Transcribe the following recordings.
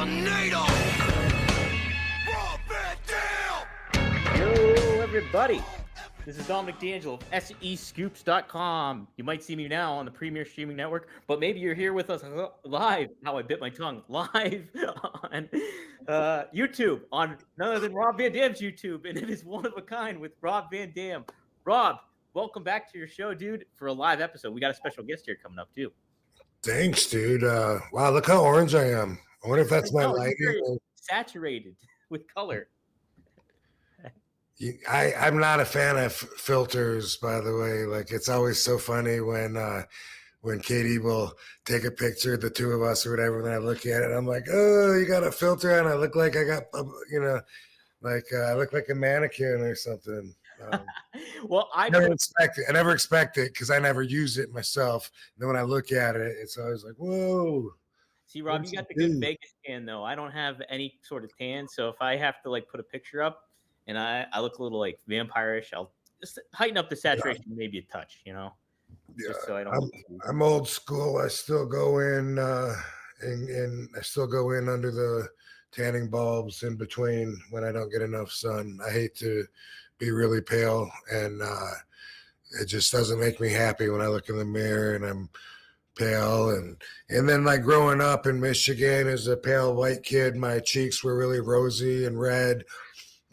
tornado! Hello, everybody. This is Dominic D'Angelo of SEScoops.com. You might see me now on the Premier Streaming Network, but maybe you're here with us live. How I bit my tongue. Live on YouTube, on none other than Rob Van Dam's YouTube, and it is One of a Kind with Rob Van Dam. Rob, welcome back to your show, dude, for a live episode. We got a special guest here coming up, too. Thanks, dude. Wow, look how orange I am. I wonder if that's my lighting. Very saturated with color. I'm not a fan of filters, by the way. Like, it's always so funny when Katie will take a picture of the two of us or whatever, and I look at it, I'm like, oh, you got a filter on? I look like I got, I look like a mannequin or something. Well, I never expect it because I never use it myself. And then when I look at it, it's always like, whoa. See, Rob, you got the good Vegas tan, though. I don't have any sort of tan, so if I have to put a picture up and I look a little like vampire-ish, I'll just heighten up the saturation maybe a touch, Yeah, just so I don't. I'm old school. I still go in and I still go in under the tanning bulbs in between when I don't get enough sun. I hate to be really pale, and it just doesn't make me happy when I look in the mirror and I'm pale. And then like growing up in Michigan as a pale white kid, my cheeks were really rosy and red.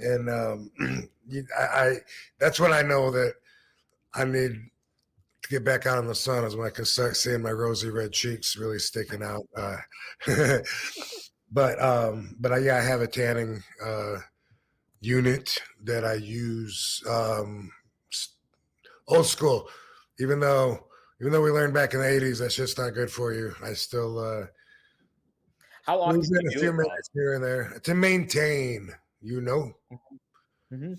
And I that's when I know that I need to get back out in the sun, is when I can start seeing my rosy red cheeks really sticking out. But I have a tanning unit that I use, old school. Even though we learned back in the 80s that's just not good for you, I still how often do you a few minutes here and there to maintain, Mm-hmm.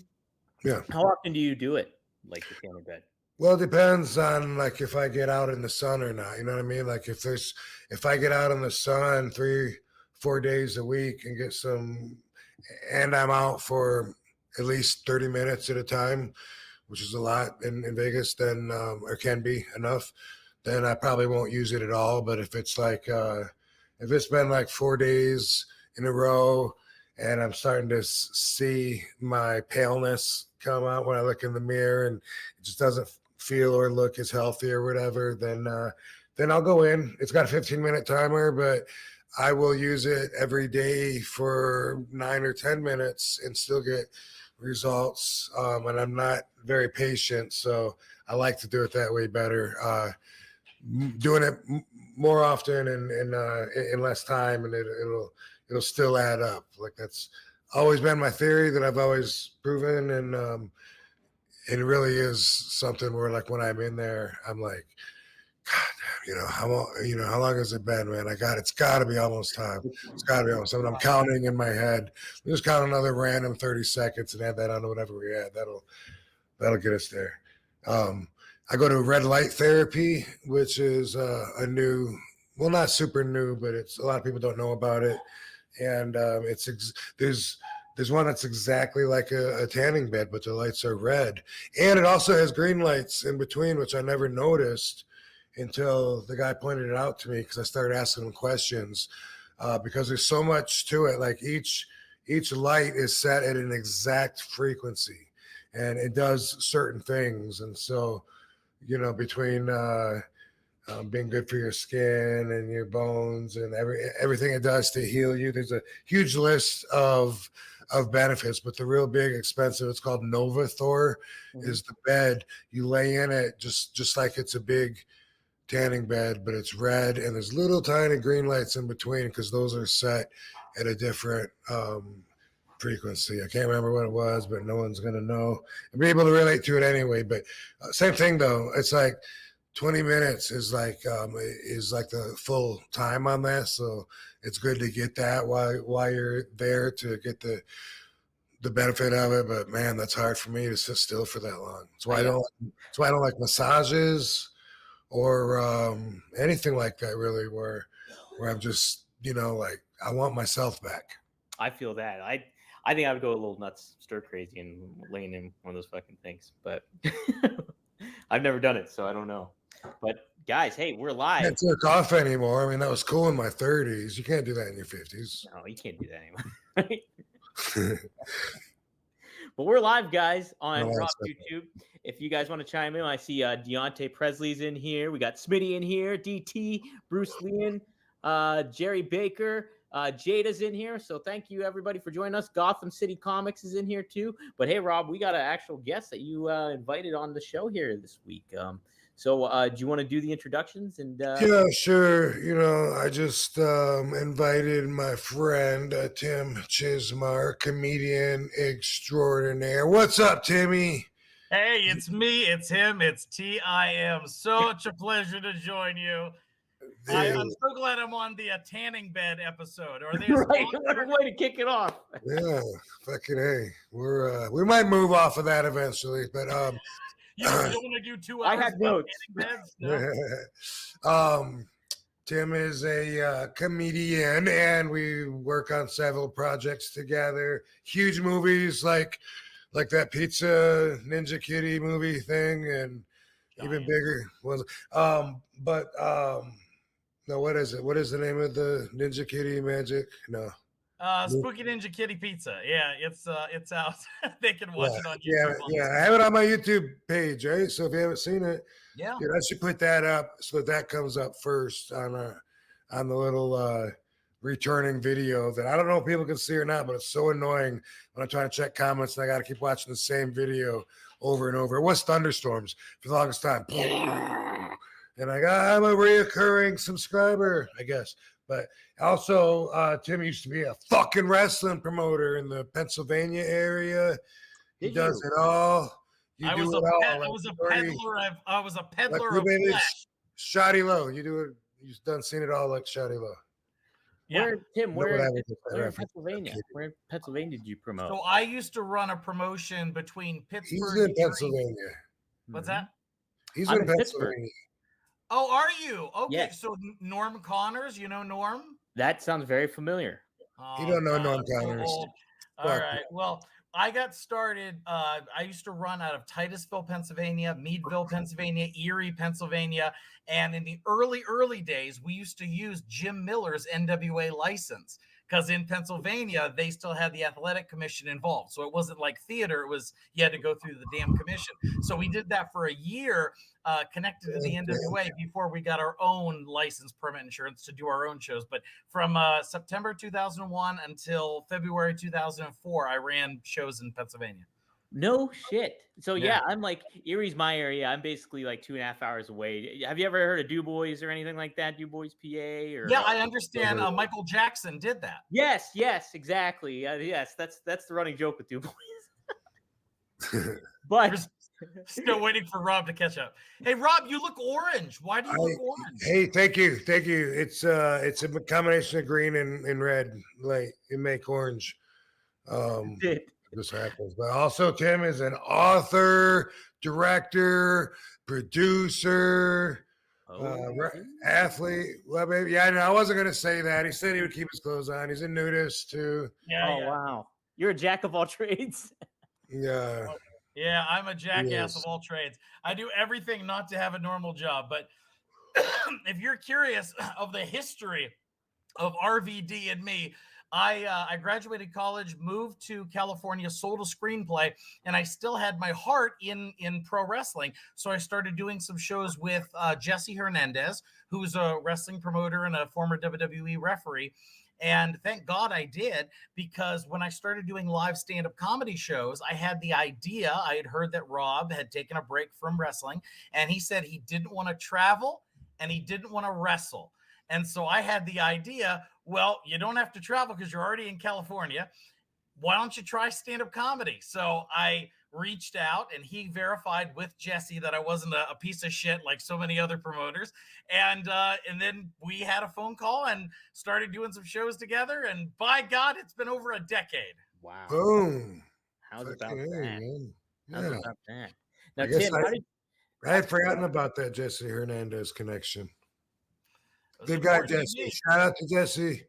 Yeah. How often do you do it, like the tanning bed? Well, it depends on like if I get out in the sun or not. You know what I mean? Like if I get out in the sun 3-4 days a week and get some, and I'm out for at least 30 minutes at a time, which is a lot in Vegas, then or can be enough, then I probably won't use it at all. But if it's like if it's been like 4 days in a row and I'm starting to see my paleness come out when I look in the mirror and it just doesn't feel or look as healthy or whatever, then I'll go in. It's got a 15-minute timer, but I will use it every day for 9 or 10 minutes and still get results. And I'm not very patient, so I like to do it that way better. Doing it more often and in less time, and it'll still add up. Like, that's always been my theory that I've always proven, and it really is something where, like, when I'm in there, I'm like, God damn, how long has it been, man? It's got to be almost time. It's got to be almost time. I'm counting in my head. We just count another random 30 seconds and add that on to whatever we add. That'll get us there. I go to red light therapy, which is a new, well, not super new, but it's a lot of people don't know about it. And there's one that's exactly like a tanning bed, but the lights are red. And it also has green lights in between, which I never noticed until the guy pointed it out to me, because I started asking him questions, because there's so much to it. Like each light is set at an exact frequency, and it does certain things. And so, between being good for your skin and your bones and everything it does to heal you, there's a huge list of benefits. But the real big expensive, it's called Nova Thor, is the bed. You lay in it just like it's a big tanning bed, but it's red, and there's little tiny green lights in between, because those are set at a different frequency. I can't remember what it was, but no one's gonna know and be able to relate to it anyway. But same thing though, it's like 20 minutes is like the full time on that, so it's good to get that while you're there to get the benefit of it. But man, that's hard for me to sit still for that long. That's why I don't like massages or anything like that, really, where I'm just, like, I want myself back. I feel that. I think I would go a little nuts, stir crazy, and laying in one of those fucking things. But I've never done it, so I don't know. But Guys, hey, we're live. Can't jerk off anymore. I mean, that was cool in my 30s. You can't do that in your 50s. No, you can't do that anymore. But we're live, guys, on No, Rob YouTube. If you guys want to chime in, I see Deontay Presley's in here. We got Smitty in here, DT, Bruce Leon, Jerry Baker, Jada's in here. So thank you, everybody, for joining us. Gotham City Comics is in here, too. But hey, Rob, we got an actual guest that you invited on the show here this week. So do you want to do the introductions? And yeah, sure. You know, I just invited my friend Tim Chizmar, comedian extraordinaire. What's up, Timmy? Hey, it's me, it's him, it's TIM. Such a pleasure to join you. I'm so glad I'm on the tanning bed episode. Are they right, what a way to kick it off. Yeah, fucking hey. We might move off of that eventually, but you don't want to do 2 hours? I had notes. Beds? No? Tim is a comedian, and we work on several projects together. Huge movies like that Pizza Ninja Kitty movie thing, and even bigger ones. No, what is it? What is the name of the Ninja Kitty magic? No. Spooky Ninja Kitty Pizza. Yeah, it's out. They can watch it on YouTube. Yeah, I have it on my YouTube page, right? So if you haven't seen it, yeah, dude, I should put that up so that comes up first on the little returning video that I don't know if people can see or not, but it's so annoying when I'm trying to check comments and I got to keep watching the same video over and over. It was thunderstorms for the longest time. And I'm a reoccurring subscriber, I guess. But also, Tim used to be a fucking wrestling promoter in the Pennsylvania area. He does it all. I was a peddler of flesh. Shoddy Low. You do it. You've done seen it all like Shoddy Low. Yeah. Where in Pennsylvania? Where in Pennsylvania did you promote? So I used to run a promotion between Pittsburgh. He's in Pennsylvania. What's that? He's in Pennsylvania. Oh, are you? Okay, yes. So Norm Connors, you know Norm? That sounds very familiar. You don't know Norm Connors. All right. Well, I got started. I used to run out of Titusville, Pennsylvania, Meadville, Pennsylvania, Erie, Pennsylvania. And in the early days, we used to use Jim Miller's NWA license because in Pennsylvania, they still had the athletic commission involved. So it wasn't like theater. It was you had to go through the damn commission. So we did that for a year, connected to the NWA before we got our own license permit insurance to do our own shows. But from September 2001 until February 2004, I ran shows in Pennsylvania. No shit. So yeah, I'm like Erie's my area. I'm basically like 2.5 hours away. Have you ever heard of Du Bois or anything like that? Du Bois, PA? Or yeah, I understand. Michael Jackson did that. Yes, exactly. Yes, that's the running joke with Du Bois. But still waiting for Rob to catch up. Hey, Rob, you look orange. Why do you look orange? Hey, thank you. It's a combination of green and red. Like it make orange. This happens. But also Tim is an author, director, producer, athlete. Well, baby, yeah, I wasn't gonna say that. He said he would keep his clothes on. He's a nudist too. Yeah. Wow. You're a jack of all trades. Yeah. Yeah, I'm a jackass of all trades. I do everything not to have a normal job. But if you're curious of the history of RVD and me, I graduated college, moved to California, sold a screenplay, and I still had my heart in pro wrestling. So I started doing some shows with Jesse Hernandez, who's a wrestling promoter and a former WWE referee. And thank God I did, because when I started doing live stand-up comedy shows, I had the idea. I had heard that Rob had taken a break from wrestling, and he said he didn't want to travel and he didn't want to wrestle. And so I had the idea, well, you don't have to travel because you're already in California. Why don't you try stand-up comedy? So I reached out and he verified with Jesse that I wasn't a piece of shit like so many other promoters. And then we had a phone call and started doing some shows together. And by God, it's been over a decade. Wow. Boom. How's about that? Man. How's about that? Now, Tim, I had forgotten about that Jesse Hernandez connection. Good guy, Jesse. Shout out to Jesse.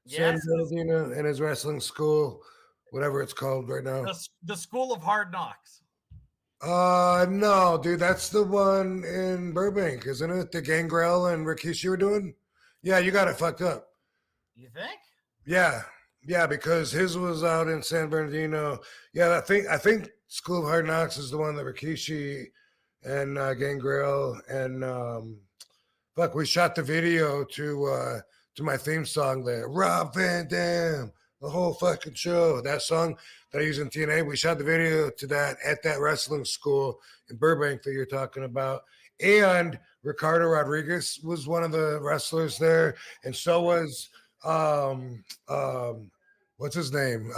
San Bernardino and his wrestling school, whatever it's called right now. The School of Hard Knocks. No, dude, that's the one in Burbank, isn't it? The Gangrel and Rikishi were doing? Yeah, you got it fucked up. You think? Yeah, yeah, because his was out in San Bernardino. Yeah, I think School of Hard Knocks is the one that Rikishi and Gangrel and fuck, we shot the video to my theme song there. Rob Van Dam, the whole fucking show. That song that I use in TNA. We shot the video to that at that wrestling school in Burbank that you're talking about. And Ricardo Rodriguez was one of the wrestlers there, and so was what's his name?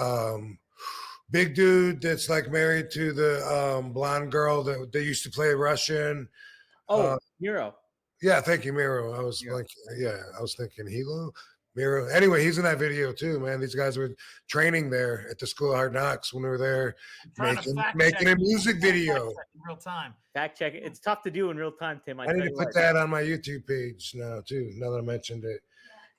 Big dude that's like married to the blonde girl that they used to play Russian. Oh, Miro. Yeah, thank you, Miro. I was like, yeah, I was thinking Hilo, Miro. Anyway, he's in that video too, man. These guys were training there at the School of Hard Knocks when we were there making a music video. In real time. Fact check it. It's tough to do in real time, Tim. I need to put that on my YouTube page now too. Now that I mentioned it,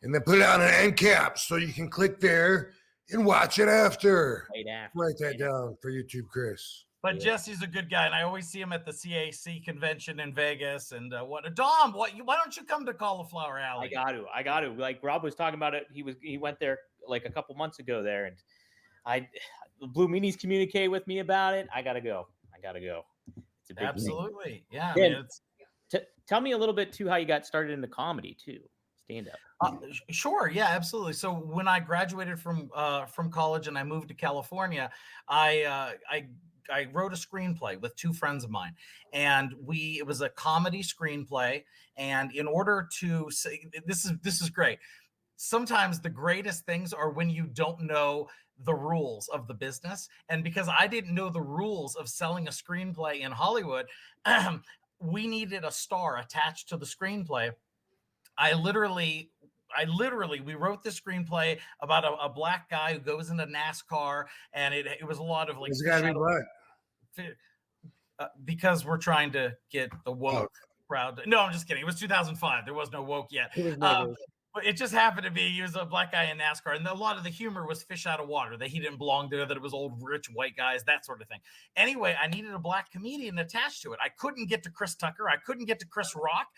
and then put it on an end cap so you can click there and watch it after. Write that down for YouTube, Chris. But Jesse's a good guy, and I always see him at the CAC convention in Vegas. And Dom? Why don't you come to Cauliflower Alley? I got to. Like Rob was talking about it. He went there like a couple months ago there, and the Blue Meanies communicated with me about it. I gotta go. It's a big Absolutely, thing. Yeah. I mean, tell me a little bit too how you got started into comedy too, stand up. Sure, yeah, absolutely. So when I graduated from college and I moved to California, I wrote a screenplay with two friends of mine, and it was a comedy screenplay. And in order to say, this is great. Sometimes the greatest things are when you don't know the rules of the business. And because I didn't know the rules of selling a screenplay in Hollywood, we needed a star attached to the screenplay. We wrote this screenplay about a black guy who goes into NASCAR, and it was a lot of like. It's gotta be black. Because we're trying to get the woke crowd. No, I'm just kidding. It was 2005. There was no woke yet. But it just happened to be he was a black guy in NASCAR, and a lot of the humor was fish out of water, that he didn't belong there, that it was old rich white guys, that sort of thing. Anyway, I needed a black comedian attached to it. I couldn't get to Chris Tucker. I couldn't get to Chris Rock,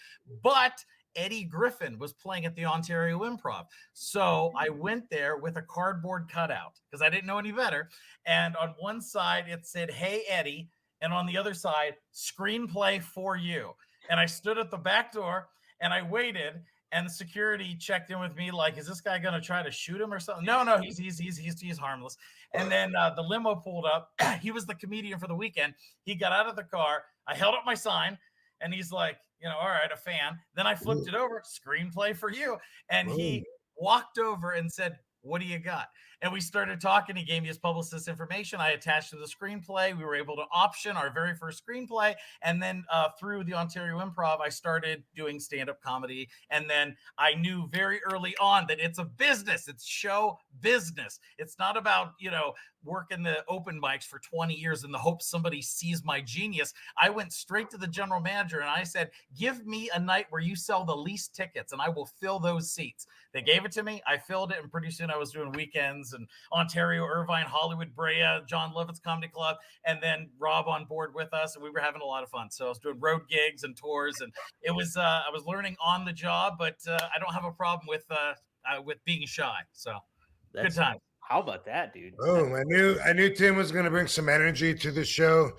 but Eddie Griffin was playing at the Ontario Improv. So I went there with a cardboard cutout because I didn't know any better. And on one side, it said, "Hey, Eddie." And on the other side, "Screenplay for you." And I stood at the back door and I waited, and the security checked in with me like, "Is this guy going to try to shoot him or something?" No, he's harmless. And then the limo pulled up. He was the comedian for the weekend. He got out of the car. I held up my sign, and he's like, all right, a fan. Then I flipped it over, "Screenplay for you." And he walked over and said, "What do you got?" And we started talking. He gave me his publicist information. I attached to the screenplay. We were able to option our very first screenplay. And then through the Ontario Improv, I started doing stand-up comedy. And then I knew very early on that it's a business. It's show business. It's not about, working the open mics for 20 years in the hope somebody sees my genius. I went straight to the general manager and I said, "Give me a night where you sell the least tickets and I will fill those seats." They gave it to me. I filled it, and pretty soon I was doing weekends in Ontario, Irvine, Hollywood, Brea, John Lovett's Comedy Club, and then Rob on board with us, and we were having a lot of fun. So I was doing road gigs and tours, and it was I was learning on the job, but I don't have a problem with being shy. So good time. How about that, dude? Boom! I knew Tim was going to bring some energy to the show.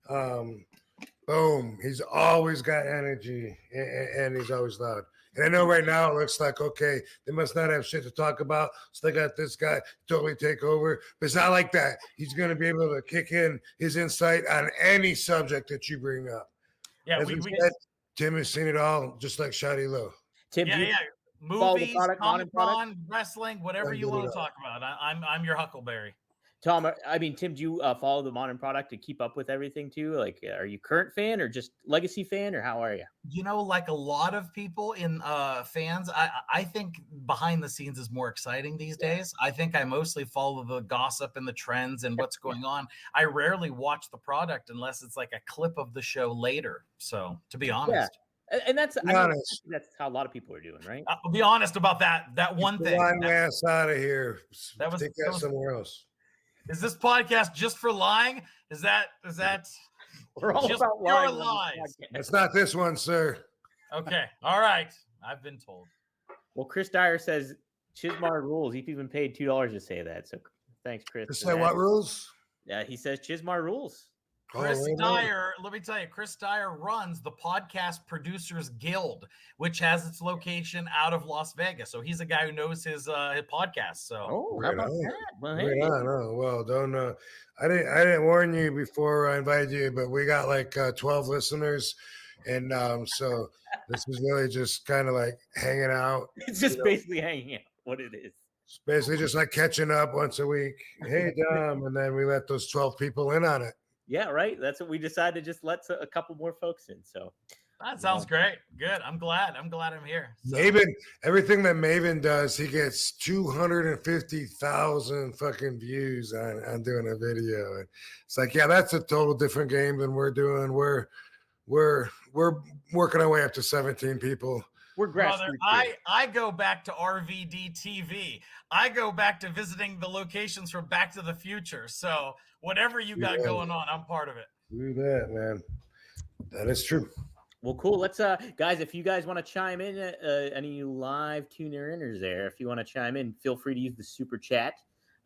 Boom! He's always got energy, and he's always loud. And I know right now it looks like, okay, they must not have shit to talk about, so they got this guy totally take over. But it's not like that. He's going to be able to kick in his insight on any subject that you bring up. Yeah, Tim has seen it all, just like Shadi Low. Tim, movies, Comic-Con, wrestling, whatever you want to talk about. I'm your Huckleberry. Tom, I mean, Tim, do you follow the Modern Product to keep up with everything too? Like, are you current fan or just legacy fan, or how are you? Like a lot of people in fans, I think behind the scenes is more exciting these days. I think I mostly follow the gossip and the trends and what's going on. I rarely watch the product unless it's like a clip of the show later. So, to be honest. Yeah. And that's how a lot of people are doing, right? I'll be honest about that one thing. Line ass out of here. Take that somewhere else. Is this podcast just for lying? Is that We're all Just about pure lies. on lies. this podcast. It's not this one, sir. Okay. All right. I've been told. Well, Chris Dyer says Chizmar rules. He even paid $2 to say that. So thanks, Chris. To for say that. what rules? Yeah, he says Chizmar rules. Chris right on. Dyer, let me tell you, Chris Dyer runs the Podcast Producers Guild, which has its location out of Las Vegas. So he's a guy who knows his podcast. So Oh, how Right about on. that? Well, Right hey. on. Oh, well, don't I didn't warn you before I invited you, but we got like 12 listeners, and so this is really just kind of like hanging out. It's just basically hanging out. What it is. It's basically just like catching up once a week. Hey, Dom, and then we let those 12 people in on it. Yeah, right. That's what we decided. Just let a couple more folks in. So that sounds great. Good. I'm glad I'm here. So. Maven, everything that Maven does, he gets 250,000 fucking views on doing a video. And it's like, yeah, that's a total different game than we're doing. We're working our way up to 17 people. we're Brother, grassroots. I go back to RVD TV. I go back to visiting the locations from Back to the Future. So whatever you got going on, I'm part of it. Do that, man. That is true. Well, cool. Let's guys, if you guys want to chime in, any live tuner-inners there, if you want to chime in, feel free to use the super chat.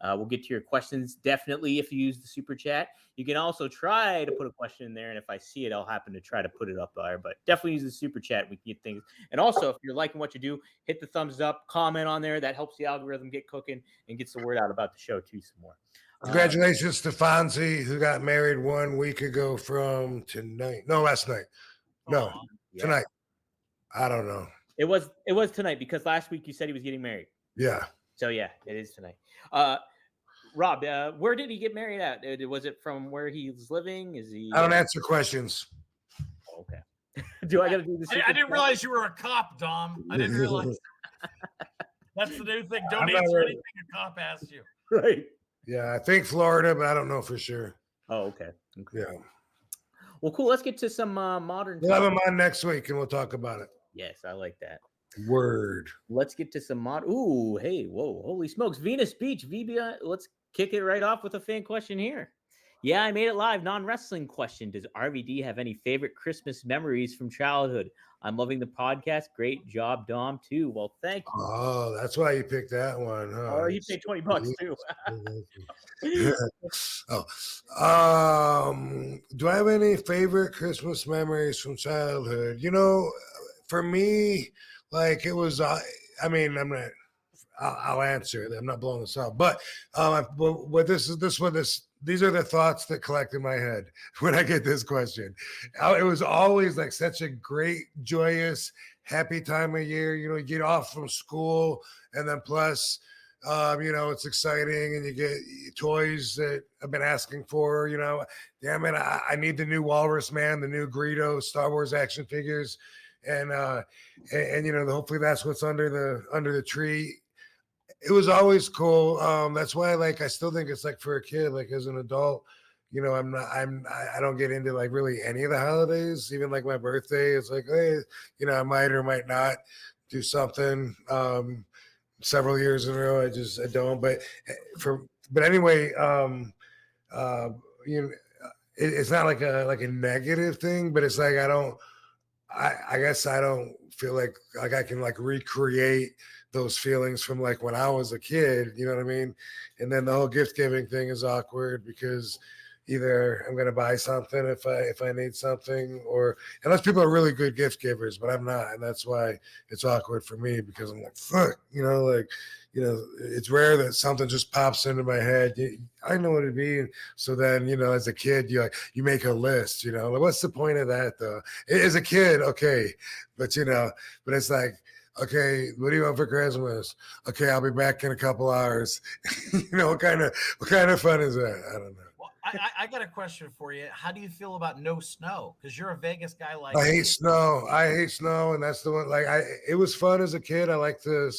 We'll get to your questions definitely if you use the super chat. You can also try to put a question in there, and if I see it, I'll happen to try to put it up there. But definitely use the super chat. We can get things. And also, if you're liking what you do, hit the thumbs up, comment on there. That helps the algorithm get cooking and gets the word out about the show too some more. Congratulations to Fonzie, who got married 1 week ago from tonight. No, last night. No, tonight. I don't know. It was tonight because last week you said he was getting married. Yeah. So yeah, it is tonight. Rob, where did he get married at? Was it from where he's living? Is he? I don't answer questions. Okay. Do I got to do this? I didn't realize you were a cop, Dom. I didn't realize. That's the new thing. Don't I'm not answer really- anything a cop asks you. Right. Yeah, I think Florida, but I don't know for sure. Oh, okay. Yeah. Well, cool. Let's get to some modern. We'll have him on next week and we'll talk about it. Yes, I like that. Word. Let's get to some mod. Ooh, hey, whoa, holy smokes! Venus Beach, VBI. Let's kick it right off with a fan question here. Yeah, I made it live. Non-wrestling question. Does RVD have any favorite Christmas memories from childhood? I'm loving the podcast. Great job, Dom, too. Well, thank you. Oh, that's why you picked that one, huh? Oh, you paid $20 too. Do I have any favorite Christmas memories from childhood? You know, for me, like it was, I mean, I'll answer it. I'm not blowing this up, but these are the thoughts that collect in my head when I get this question. It was always like such a great, joyous, happy time of year. You know, you get off from school, and then plus, you know, it's exciting, and you get toys that I've been asking for. You know, damn it, I need the new Walrus Man, the new Greedo Star Wars action figures, and you know, hopefully that's what's under the tree. It was always cool. That's why, like, I still think it's like for a kid, like as an adult, you know, I don't get into like really any of the holidays. Even like my birthday, it's like, hey, you know, I might or might not do something. Several years in a row, I don't. But anyway, you know, it's not like a negative thing, but it's like I guess I don't feel like I can like recreate those feelings from like when I was a kid, you know what I mean? And then the whole gift giving thing is awkward because either I'm gonna buy something if I need something, or unless people are really good gift givers, but I'm not, and that's why it's awkward for me because I'm like, fuck, you know, like, you know, it's rare that something just pops into my head. I know what it'd be. So then, you know, as a kid, you make a list, you know, like, what's the point of that though? As a kid, okay, but you know, but it's like, okay, what do you want for Christmas? Okay, I'll be back in a couple hours. You know, what kind of fun is that? I don't know. Well, I got a question for you. How do you feel about no snow? Because you're a Vegas guy like I me. hate snow. And that's the one. Like it was fun as a kid. I like to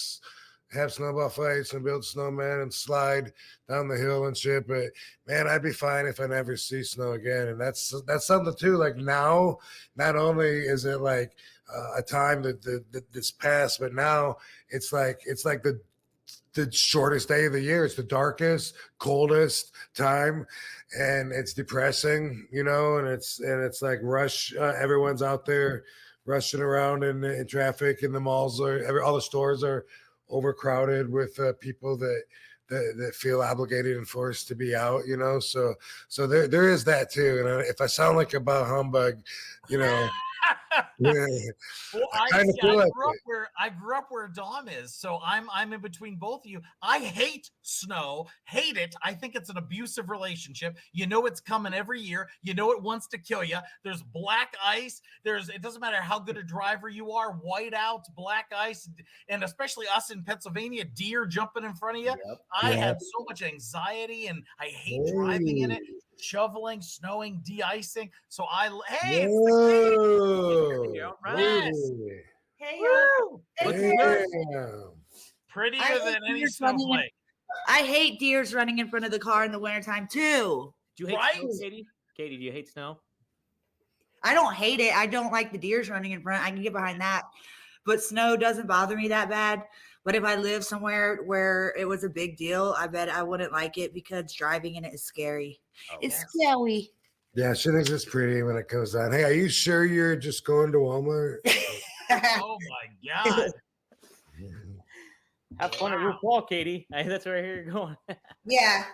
have snowball fights and build snowmen and slide down the hill and shit. But man, I'd be fine if I never see snow again. And that's something too. Like now, not only is it like a time that's passed, but now it's like the the shortest day of the year. It's the darkest, coldest time, and it's depressing, and it's like rush. Everyone's out there rushing around in traffic, and the malls all the stores are overcrowded with people that feel obligated and forced to be out. So there is that too. And if I sound like a bah humbug, yeah. Well, I grew up where Dom is, so I'm in between both of you. I hate snow, hate it. I think it's an abusive relationship. It's coming every year. It wants to kill you. There's black ice. It doesn't matter how good a driver you are, whiteouts, black ice, and especially us in Pennsylvania, deer jumping in front of you. Yep. I have so much anxiety, and I hate driving in it. Shoveling, snowing, de-icing. So it's the yes. Hey, prettier than any snowflake. I hate deers running in front of the car in the wintertime too. Do you hate snow, Katie? Katie, do you hate snow? I don't hate it. I don't like the deers running in front. I can get behind that. But snow doesn't bother me that bad. But if I live somewhere where it was a big deal, I bet I wouldn't like it because driving in it is scary. It's scary. Yeah, she thinks it's pretty when it goes on. Hey, are you sure you're just going to Walmart? Oh my God. Have fun at RuPaul, Katie. That's where I hear you're going. Yeah.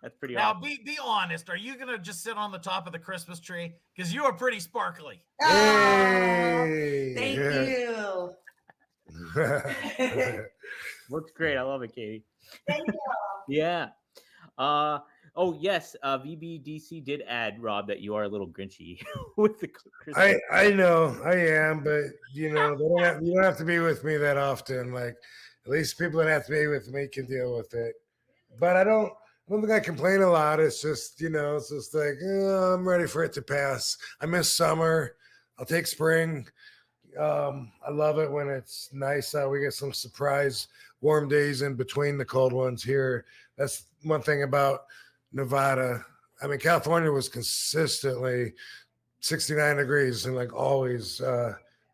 That's pretty awesome. Now, be honest. Are you going to just sit on the top of the Christmas tree? Because you are pretty sparkly. Hey, thank you. Looks great. I love it, Katie. Thank you. Yeah. Oh yes, VBDC did add, Rob, that you are a little grinchy with the Christmas. I know I am, but you don't have to be with me that often. Like at least people that have to be with me can deal with it. But I don't think I complain a lot. It's just it's just like I'm ready for it to pass. I miss summer. I'll take spring. I love it when it's nice out. We get some surprise warm days in between the cold ones here. That's one thing about Nevada. I mean, California was consistently 69 degrees and like always,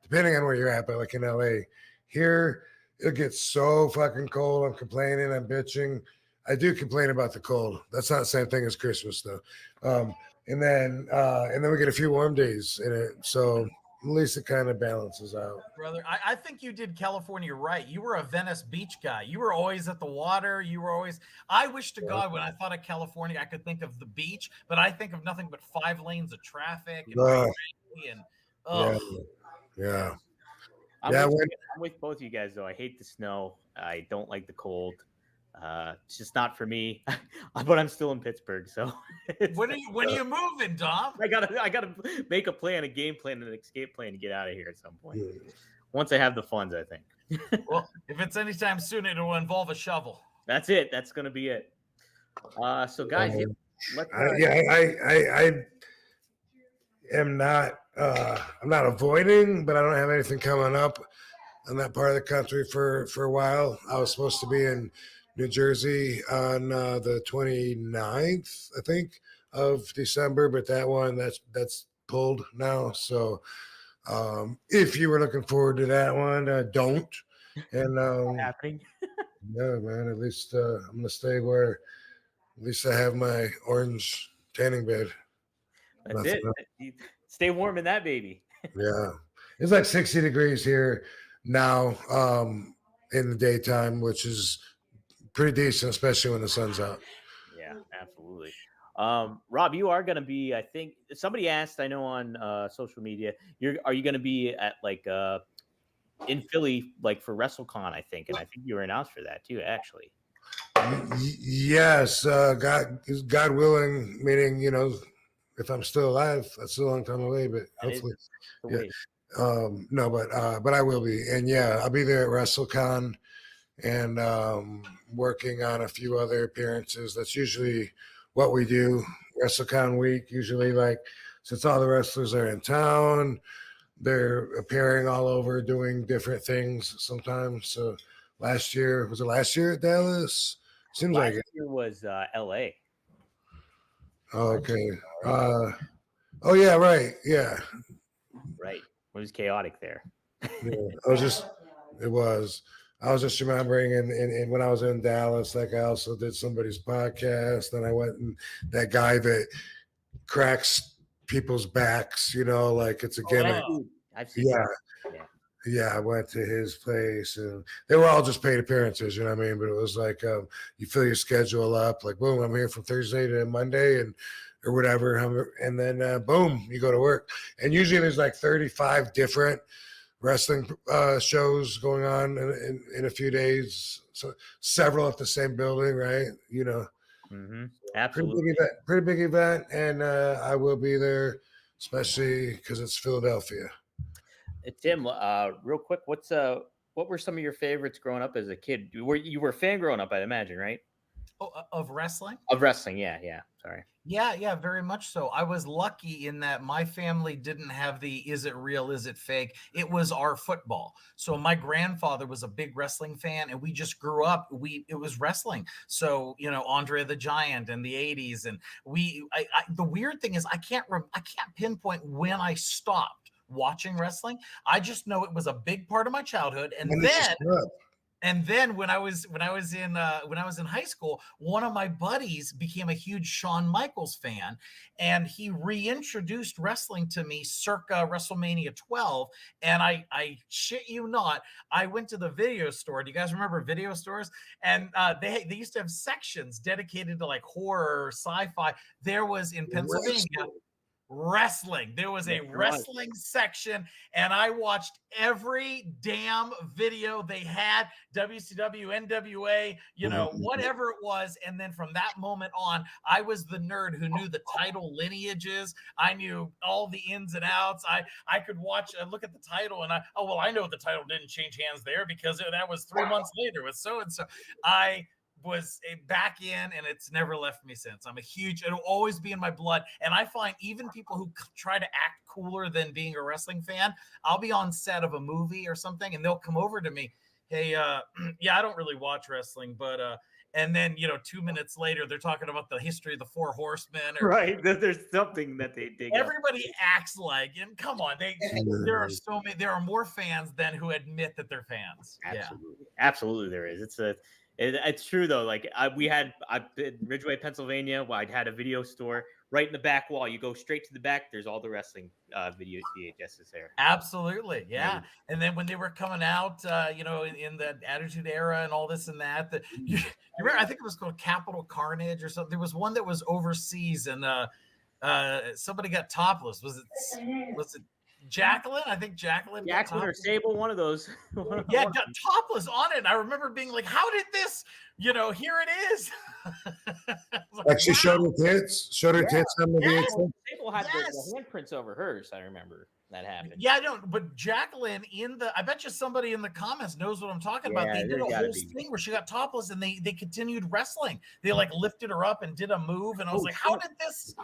depending on where you're at, but like in LA. Here, it gets so fucking cold. I'm complaining. I'm bitching. I do complain about the cold. That's not the same thing as Christmas, though. And then we get a few warm days in it. So at least it kind of balances out. Brother, I think you did California right. You were a Venice Beach guy. You were always at the water. I wish to God when I thought of California, I could think of the beach, but I think of nothing but 5 lanes of traffic. Yeah. I'm with both of you guys, though. I hate the snow. I don't like the cold. It's just not for me. But I'm still in Pittsburgh, so when are you moving, Dom? I gotta make a plan, a game plan, and an escape plan to get out of here at some point. Once I have the funds, I think. Well, if it's anytime soon, it will involve a shovel. That's it. That's gonna be it. So guys, I am not. I'm not avoiding, but I don't have anything coming up in that part of the country for a while. I was supposed to be in New Jersey on the 29th, I think, of December, but that's pulled now. So if you were looking forward to that one, don't. And happening. Yeah, man. At least I'm gonna stay where at least I have my orange tanning bed. That's it. Stay warm in that baby. Yeah, it's like 60 degrees here now in the daytime, which is pretty decent, especially when the sun's out. Yeah, absolutely. Rob, you are going to be, I think somebody asked, I know on social media, are you going to be at like in Philly, like for WrestleCon, I think. And I think you were announced for that too, actually. Yes. God willing, meaning, if I'm still alive, that's a long time away, but hopefully. No, but I will be. And yeah, I'll be there at WrestleCon and working on a few other appearances. That's usually what we do. WrestleCon week, usually, like, since all the wrestlers are in town, they're appearing all over doing different things sometimes. So was it last year at Dallas? Seems like it. Year was LA. Oh, okay. Oh yeah, right. Yeah. Right. It was chaotic there. Yeah. It was. I was just remembering, and when I was in Dallas, like I also did somebody's podcast, and I went and that guy that cracks people's backs, like it's a gimmick. I've seen Yeah. that. Yeah, I went to his place, and they were all just paid appearances, you know what I mean? But it was like you fill your schedule up, like boom, I'm here from Thursday to Monday, or whatever, and then boom, you go to work. And usually there's like 35 different wrestling shows going on in a few days, so several at the same building, right? Mm-hmm. Absolutely, pretty big event, and I will be there, especially because it's Philadelphia. Tim, real quick, what were some of your favorites growing up as a kid? You were a fan growing up, I'd imagine, right? Oh, of wrestling? Of wrestling, yeah. Sorry. Yeah, very much so. I was lucky in that my family didn't have the is it real, is it fake? It was our football. So my grandfather was a big wrestling fan, and we just grew up. It was wrestling. So Andre the Giant in the 80s, and the weird thing is I can't pinpoint when I stopped watching wrestling. I just know it was a big part of my childhood, and then when I was in high school, one of my buddies became a huge Shawn Michaels fan, and he reintroduced wrestling to me circa WrestleMania 12. And I shit you not, I went to the video store. Do you guys remember video stores? And they used to have sections dedicated to like horror, sci-fi. There was in Pennsylvania. Wrestling. There was a wrestling section, and I watched every damn video they had, WCW, NWA, whatever it was. And then from that moment on, I was the nerd who knew the title lineages. I knew all the ins and outs. I could look at the title, and I know the title didn't change hands there because that was 3 months later with so and so. I was back in, and it's never left me since. It'll always be in my blood. And I find even people who try to act cooler than being a wrestling fan, I'll be on set of a movie or something, and they'll come over to me, hey, yeah, I don't really watch wrestling, but and then 2 minutes later they're talking about the history of the Four Horsemen, right? There's something that they dig. Everybody acts like, and come on, there are so many. There are more fans than who admit that they're fans. Absolutely, there is. It's true though. Like I've in Ridgeway, Pennsylvania. I'd had a video store right in the back wall. You go straight to the back. There's all the wrestling video VHSs there. Absolutely, yeah. And then when they were coming out, in the Attitude Era and all this and that, you remember? I think it was called Capital Carnage or something. There was one that was overseas, and somebody got topless. Was it Jacqueline? I think Jacqueline or Sable, one of those. Yeah, topless on it. And I remember being like, how did this, here it is. Like she showed her tits on the VHS. Sable had the handprints over hers. I remember that happened. Yeah, I don't, but Jacqueline I bet you somebody in the comments knows what I'm talking about. They did a whole thing where she got topless, and they continued wrestling. They like lifted her up and did a move, and I was like, how did this?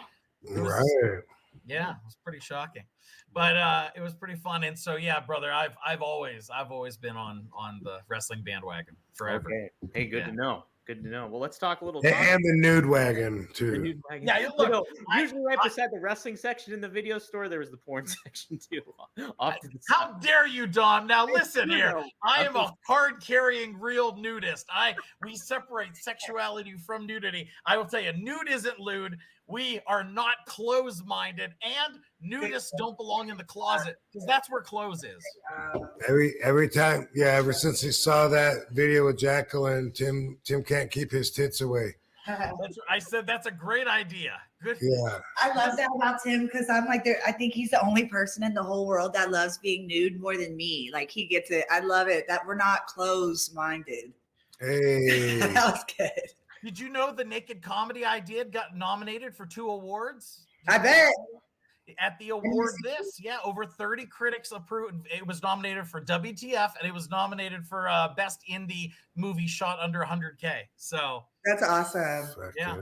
Right. Yeah, it was pretty shocking, but it was pretty fun. And so, yeah, brother, I've always been on the wrestling bandwagon forever. Okay. Hey, good to know. Good to know. Well, let's talk a little. And the nude wagon too. The nude wagon. Yeah, look. Usually, right beside the wrestling section in the video store, there was the porn section too. How dare you, Dom? Now listen here. I am a card-carrying real nudist. We separate sexuality from nudity. I will tell you, nude isn't lewd. We are not closed-minded, and nudists don't belong in the closet because that's where clothes is. Every time, ever since he saw that video with Jacqueline, Tim can't keep his tits away. I said that's a great idea. Good. Yeah. I love that about Tim because I'm like, I think he's the only person in the whole world that loves being nude more than me. Like he gets it. I love it that we're not closed-minded. Hey, that was good. Did you know the naked comedy I did got nominated for 2 awards? I bet. At the award over 30 critics approved. It was nominated for WTF, and it was nominated for best indie movie shot under 100K. So that's awesome. Yeah.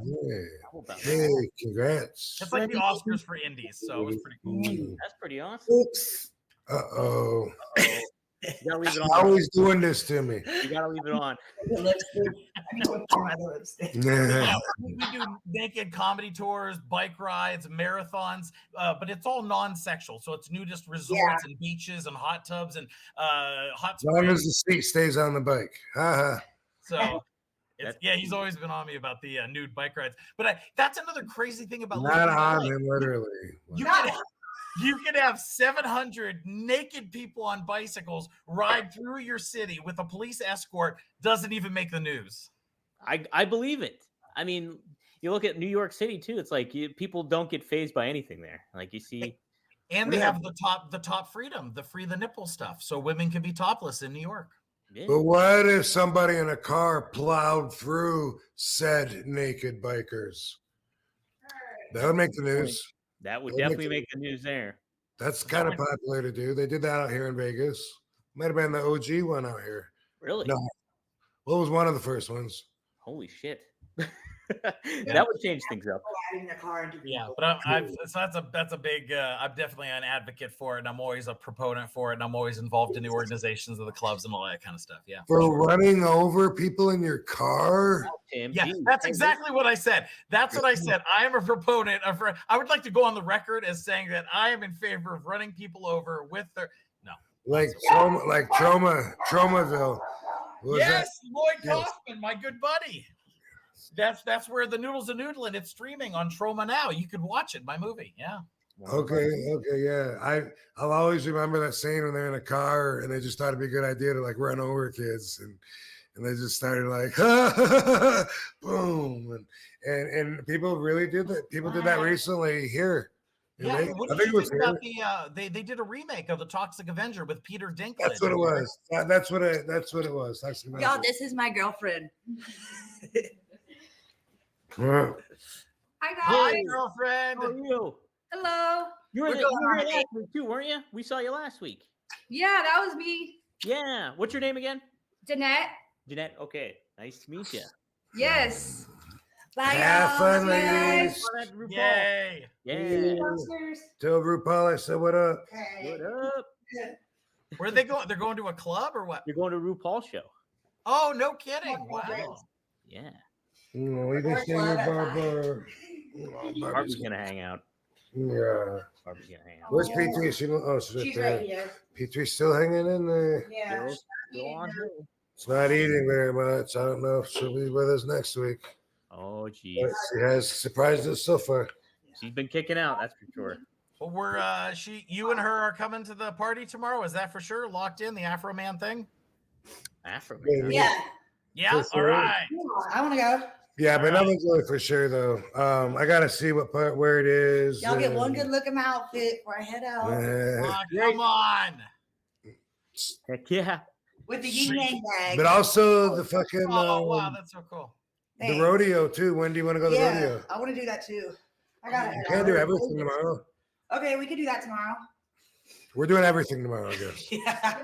Hey, congrats. It's like the Oscars for indies, so it was pretty cool. That's pretty awesome. Oops. Uh-oh. You gotta leave it She's on. always doing this to me. You gotta leave it on. Lipstick. I need to look for my lipstick. Yeah, we do naked comedy tours, bike rides, marathons, but it's all non-sexual. So it's nudist resorts and beaches and hot tubs and hot As long as springs. the seat stays on the bike. Haha. So yeah, he's always been on me about the nude bike rides. But that's another crazy thing about Not living in on LA. him, literally. You could have 700 naked people on bicycles ride through your city with a police escort. Doesn't even make the news. I believe it. I mean, you look at New York City too. It's like people don't get phased by anything there. Like you see, and they have the top freedom, the free the nipple stuff, so women can be topless in New York. yeah. But what if somebody in a car plowed through said naked bikers? That would make the news. That would definitely make the news there. That's kind of popular to do. They did that out here in Vegas. Might have been the OG one out here. Really? No. What was one of the first ones? Holy shit. That would change things up. Yeah, but so that's a big. I'm definitely an advocate for it, and I'm always a proponent for it, and I'm always involved in the organizations of the clubs and all that kind of stuff. Yeah, For running over people in your car? Tim, yeah, that's exactly what I said. That's what I said. I am a proponent of. I would like to go on the record as saying that I am in favor of running people over with their. No, Like Tromaville. yes, Lloyd Kaufman, my good buddy. That's where the noodles are noodling. It's streaming on Troma now. You could watch it. My movie. Yeah. Okay, yeah. I'll always remember that scene when they're in a car and they just thought it'd be a good idea to like run over kids and they just started like boom and people really did that. People did that recently here. Yeah, I think it was about they did a remake of the Toxic Avenger with Peter Dinklage. That's what it was. That's what it was. Y'all, this is my girlfriend. Yeah. Hi, girlfriend. How are you? Hello. You were here last week too, weren't you? We saw you last week. Yeah, that was me. Yeah. What's your name again? Jeanette. Jeanette. Okay. Nice to meet you. Yes. Bye, Have fun, ladies. Yay. Yeah. Tell RuPaul I said what up. What up? Where are they going? They're going to a club or what? You're going to RuPaul show. Oh, no kidding. Wow. Yeah. We can see your barber. Barbie's gonna hang out. Yeah. Barbie's gonna hang out. Where's P3? She's right there. P3 still hanging in there. Yeah. Still on her. It's not eating very much. I don't know if she'll be with us next week. Oh, geez. But she has surprised us so far. She's been kicking out, that's for sure. Well, you and her are coming to the party tomorrow. Is that for sure? Locked in the Afro Man thing? Afro. Yeah. Yeah. For All sure. right. I want to go. Yeah, but nothing's really for sure though. I gotta see what part where it is. Y'all get one good looking outfit before I head out. Come on. Heck yeah. With the yin yang bag. But also the fucking Oh, wow. That's so cool. the rodeo too. When do you want to go to the rodeo? I want to do that too. I got it. You can't do everything tomorrow. Okay, we could do that tomorrow. We're doing everything tomorrow, I guess. Yeah.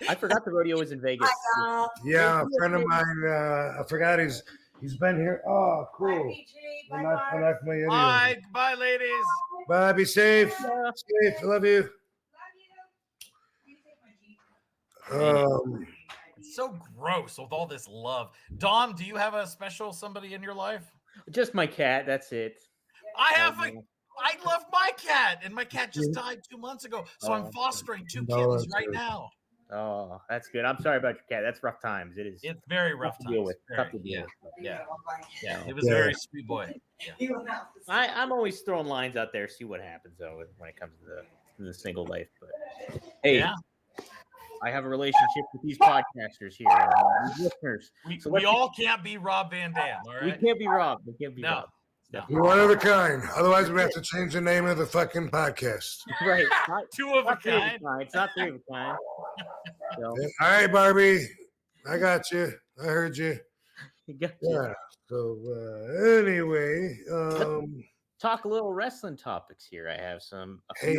I forgot the rodeo was in Vegas. Yeah, a friend of mine, I forgot he's been here. Oh, cool. Bye. Bye, ladies. Bye, be safe. Safe. I love you. It's so gross with all this love. Dom, do you have a special somebody in your life? Just my cat. That's it. I love my cat, and my cat just died 2 months ago. So I'm fostering two kittens right now. Oh, that's good. I'm sorry about your cat. That's rough times. It is. It's very rough to deal times. with. Very, Tough to deal with. Yeah. It was a very sweet boy. Yeah. I'm always throwing lines out there, see what happens though when it comes to the single life. But hey, I have a relationship with these podcasters here, these listeners. We all can't be Rob Van Dam. All right. We can't be robbed. We can't be robbed. You're one of a kind. Otherwise, we have to change the name of the fucking podcast. Right. Two of a kind. It's not three of a kind. So. All right, Barbie. I got you. I heard you. Yeah. So anyway, talk a little wrestling topics here. I have some. Hey,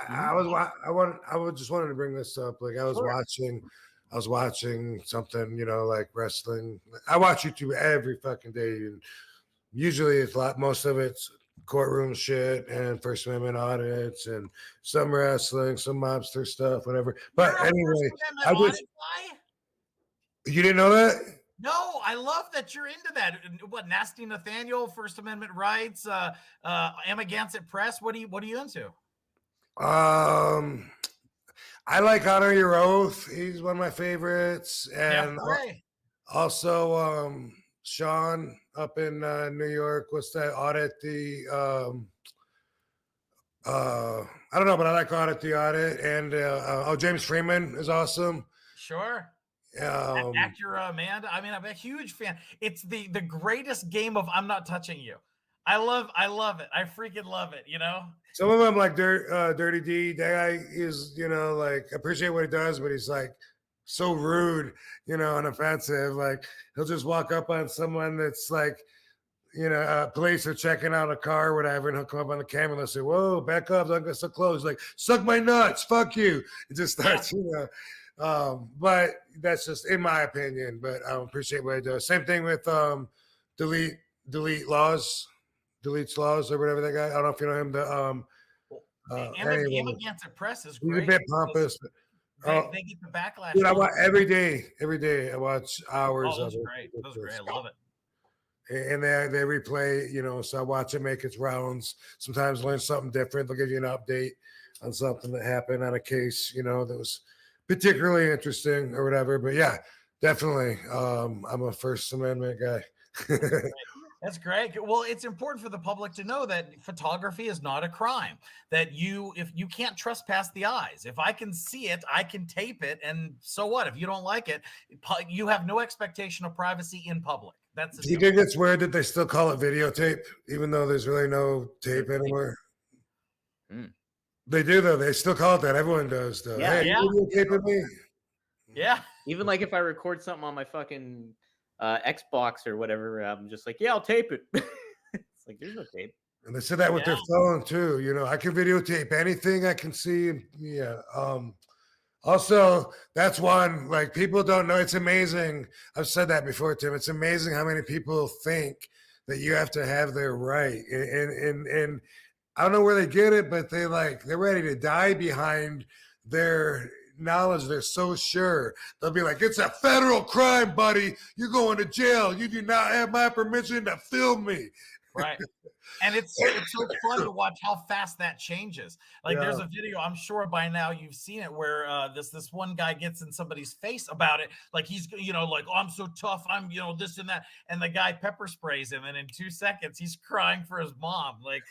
I just wanted to bring this up. Like I was watching something, like wrestling. I watch YouTube every fucking day, and usually it's most of it's courtroom shit and First Amendment audits and some wrestling, some mobster stuff, whatever. But You're a anyway, First Amendment I audit just guy? you didn't know that? No, I love that you're into that. What, Nasty Nathaniel, First Amendment rights, Amagansett Press? What are you into? I like Honor Your Oath. He's one of my favorites, Jeff and Gray. also Sean up in New York. What's that? Audit the I don't know, but I like Audit the Audit, and James Freeman is awesome. Sure. Um, Acura Amanda. I mean, I'm a huge fan. It's the greatest game of I'm not touching you. I love it. I freaking love it, you know? Some of them like Dirty D. That guy is, like appreciate what he does, but he's like so rude, and offensive. Like he'll just walk up on someone that's like, police are checking out a car or whatever, and he'll come up on the camera and they'll say, "Whoa, back up, don't get so close." Like, suck my nuts, fuck you. It just starts, but that's just in my opinion. But I appreciate what he does. Same thing with delete deletes laws or whatever that guy. I don't know if you know him. Anyway, Amagansett Press is he's great. a bit pompous. They get the backlash. Dude, I watch every day. I watch hours Oh, of those it. are great. Those are great. I love it. And they replay, so I watch it make its rounds. Sometimes learn something different. They'll give you an update on something that happened on a case, that was particularly interesting or whatever. But yeah, definitely. I'm a First Amendment guy. That's great. Well, it's important for the public to know that photography is not a crime. That if you can't trespass the eyes, if I can see it, I can tape it, and so what? If you don't like it, you have no expectation of privacy in public. That's. Do you think it's weird that they still call it videotape, even though there's really no tape anymore? They do though. They still call it that. Everyone does though. Yeah, hey, you videotaping me? Yeah. Even like if I record something on my fucking Xbox or whatever, I'm just like, yeah, I'll tape it. It's like there's no tape. And they said that with their phone too. I can videotape anything I can see. Yeah. Also, that's one, like, people don't know. It's amazing. I've said that before, Tim. It's amazing how many people think that you have to have their right. And I don't know where they get it, but they're ready to die behind their knowledge. They're so sure. They'll be like, it's a federal crime, buddy. You're going to jail. You do not have my permission to film me. Right. And it's so fun to watch how fast that changes. Like there's a video, I'm sure by now you've seen it, where this one guy gets in somebody's face about it. Like he's, like, oh, I'm so tough. I'm, this and that. And the guy pepper sprays him. And in 2 seconds, he's crying for his mom. Like,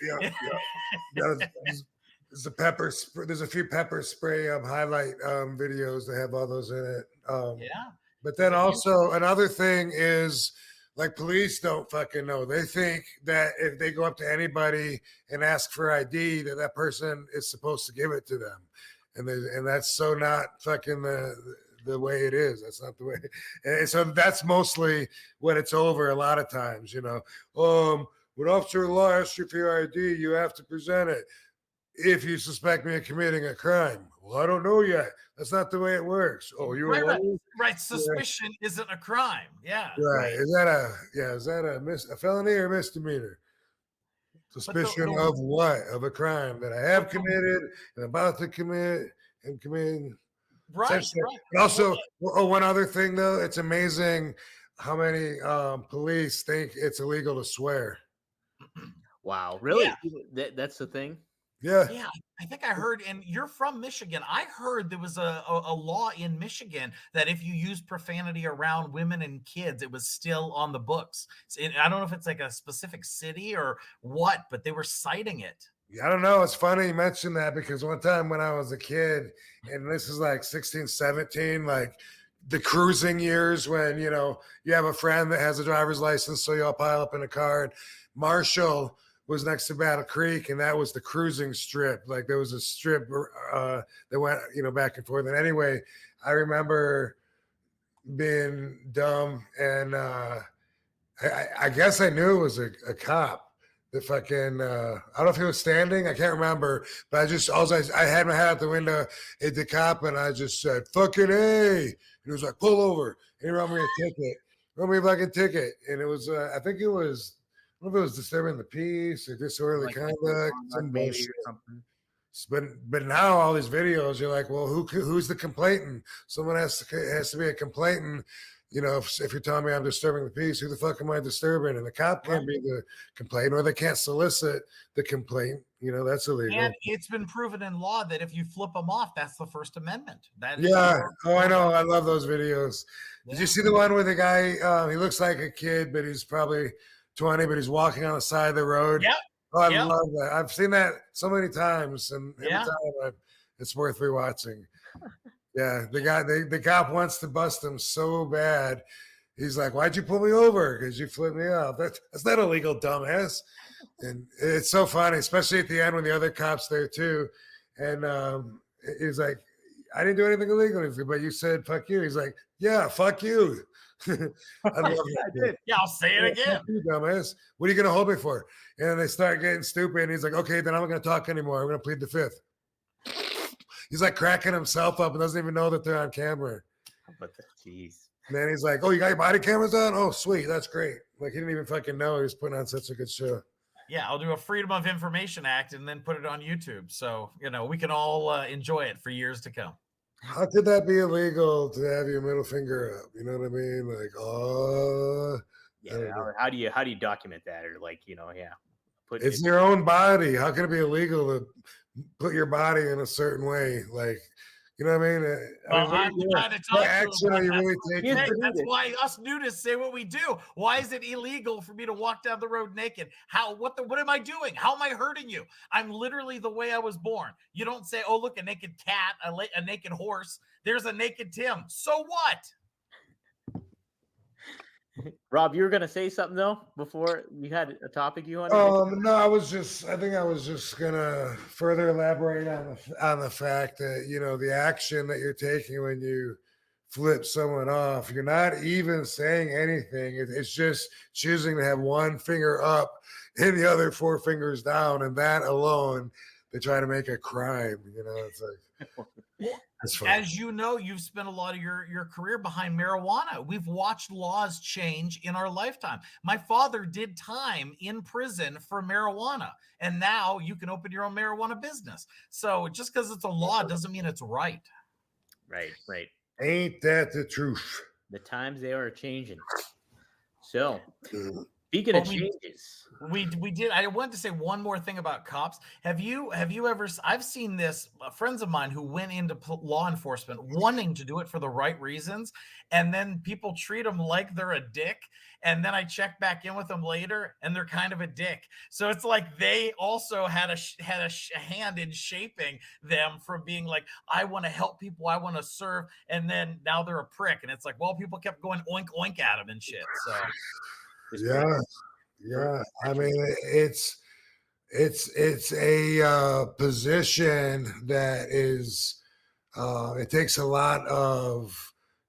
There's a pepper spray. There's a few pepper spray highlight videos that have all those in it. But then also another thing is, like, police don't fucking know. They think that if they go up to anybody and ask for ID, that person is supposed to give it to them, and that's so not fucking the way it is. That's not the way. And so that's mostly what it's over a lot of times. When Officer Law asks you for your ID, you have to present it if you suspect me of committing a crime. Well, I don't know yet. That's not the way it works. Oh, you're right. Suspicion isn't a crime. Yeah. Right. Is that a felony or a misdemeanor? Suspicion of what? Of a crime that I have committed and about to commit and committing. Right. But also, one other thing though, it's amazing how many police think it's illegal to swear. Wow, really? Yeah. That's the thing. Yeah. I think I heard, and you're from Michigan. I heard there was a law in Michigan that if you use profanity around women and kids, it was still on the books. I don't know if it's like a specific city or what, but they were citing it. I don't know. It's funny you mentioned that, because one time when I was a kid, and this is like 16, 17, like the cruising years when, you have a friend that has a driver's license, so you all pile up in a car, and Marshall was next to Battle Creek, and that was the cruising strip. Like there was a strip that went, back and forth. And anyway, I remember being dumb, and I guess I knew it was a cop. The fucking I don't know if he was standing, I can't remember, but I had my head out the window at the cop, and I just said, "Fucking A." And he was like, "Pull over." And he wrote me a ticket. And it was I think it was I don't know if it was disturbing the peace or disorderly Like conduct, some maybe bullshit. or something. But now all these videos, you're like, well, who's the complainant? Someone has to be a complainant. You know, if you're telling me I'm disturbing the peace, who the fuck am I disturbing? And the cop can't be the complainant, or they can't solicit the complaint. You know, that's illegal. And it's been proven in law that if you flip them off, that's the First Amendment. That is Yeah. Oh, I know. I love those videos. Yeah. Did you see the one with the guy? He looks like a kid, but he's probably 20, but he's walking on the side of the road. Yep. Oh, I Yep. love that. I've seen that so many times, and every Yeah. time it's worth rewatching. Yeah, the cop wants to bust him so bad. He's like, "Why'd you pull me over? Because you flipped me off. That's not illegal, dumbass." And it's so funny, especially at the end when the other cop's there too. And he's like, "I didn't do anything illegal, but you said fuck you." He's like, "Yeah, fuck you." I love that. Yeah, I'll say it again. Fuck you, dumbass. What are you gonna hold me for? And they start getting stupid. And he's like, "Okay, then I'm not gonna talk anymore. I'm gonna plead the fifth." He's like cracking himself up and doesn't even know that they're on camera. But jeez. And then he's like, "Oh, you got your body cameras on? Oh, sweet, that's great." Like he didn't even fucking know he was putting on such a good show. Yeah, I'll do a Freedom of Information Act and then put it on YouTube. So, we can all enjoy it for years to come. How could that be illegal to have your middle finger up? You know what I mean? Like, oh, Yeah. How do you document that, or put it's your own body. How can it be illegal to put your body in a certain way? Like, you know what I mean? Well, I'm trying to talk to action are you really taking? Hey, that's why us nudists say what we do. Why is it illegal for me to walk down the road naked? What am I doing? How am I hurting you? I'm literally the way I was born. You don't say, "Oh, look, a naked cat, a naked horse. There's a naked Tim." So what? Rob, you were gonna say something though before you had a topic you wanted. No, I think I was just gonna further elaborate on the fact that the action that you're taking when you flip someone off, you're not even saying anything. It's just choosing to have one finger up and the other four fingers down, and that alone they try to make a crime. It's like. As you know, you've spent a lot of your career behind marijuana. We've watched laws change in our lifetime. My father did time in prison for marijuana, and now you can open your own marijuana business. So just because it's a law doesn't mean it's right. Right. Ain't that the truth? The times they are changing. So, speaking of changes, we did. I wanted to say one more thing about cops. Have you ever? I've seen this. Friends of mine who went into law enforcement wanting to do it for the right reasons, and then people treat them like they're a dick. And then I check back in with them later, and they're kind of a dick. So it's like they also had a hand in shaping them from being like, "I want to help people, I want to serve," and then now they're a prick. And it's like, well, people kept going oink oink at them and shit. So yeah. I mean, it's a position that is. It takes a lot of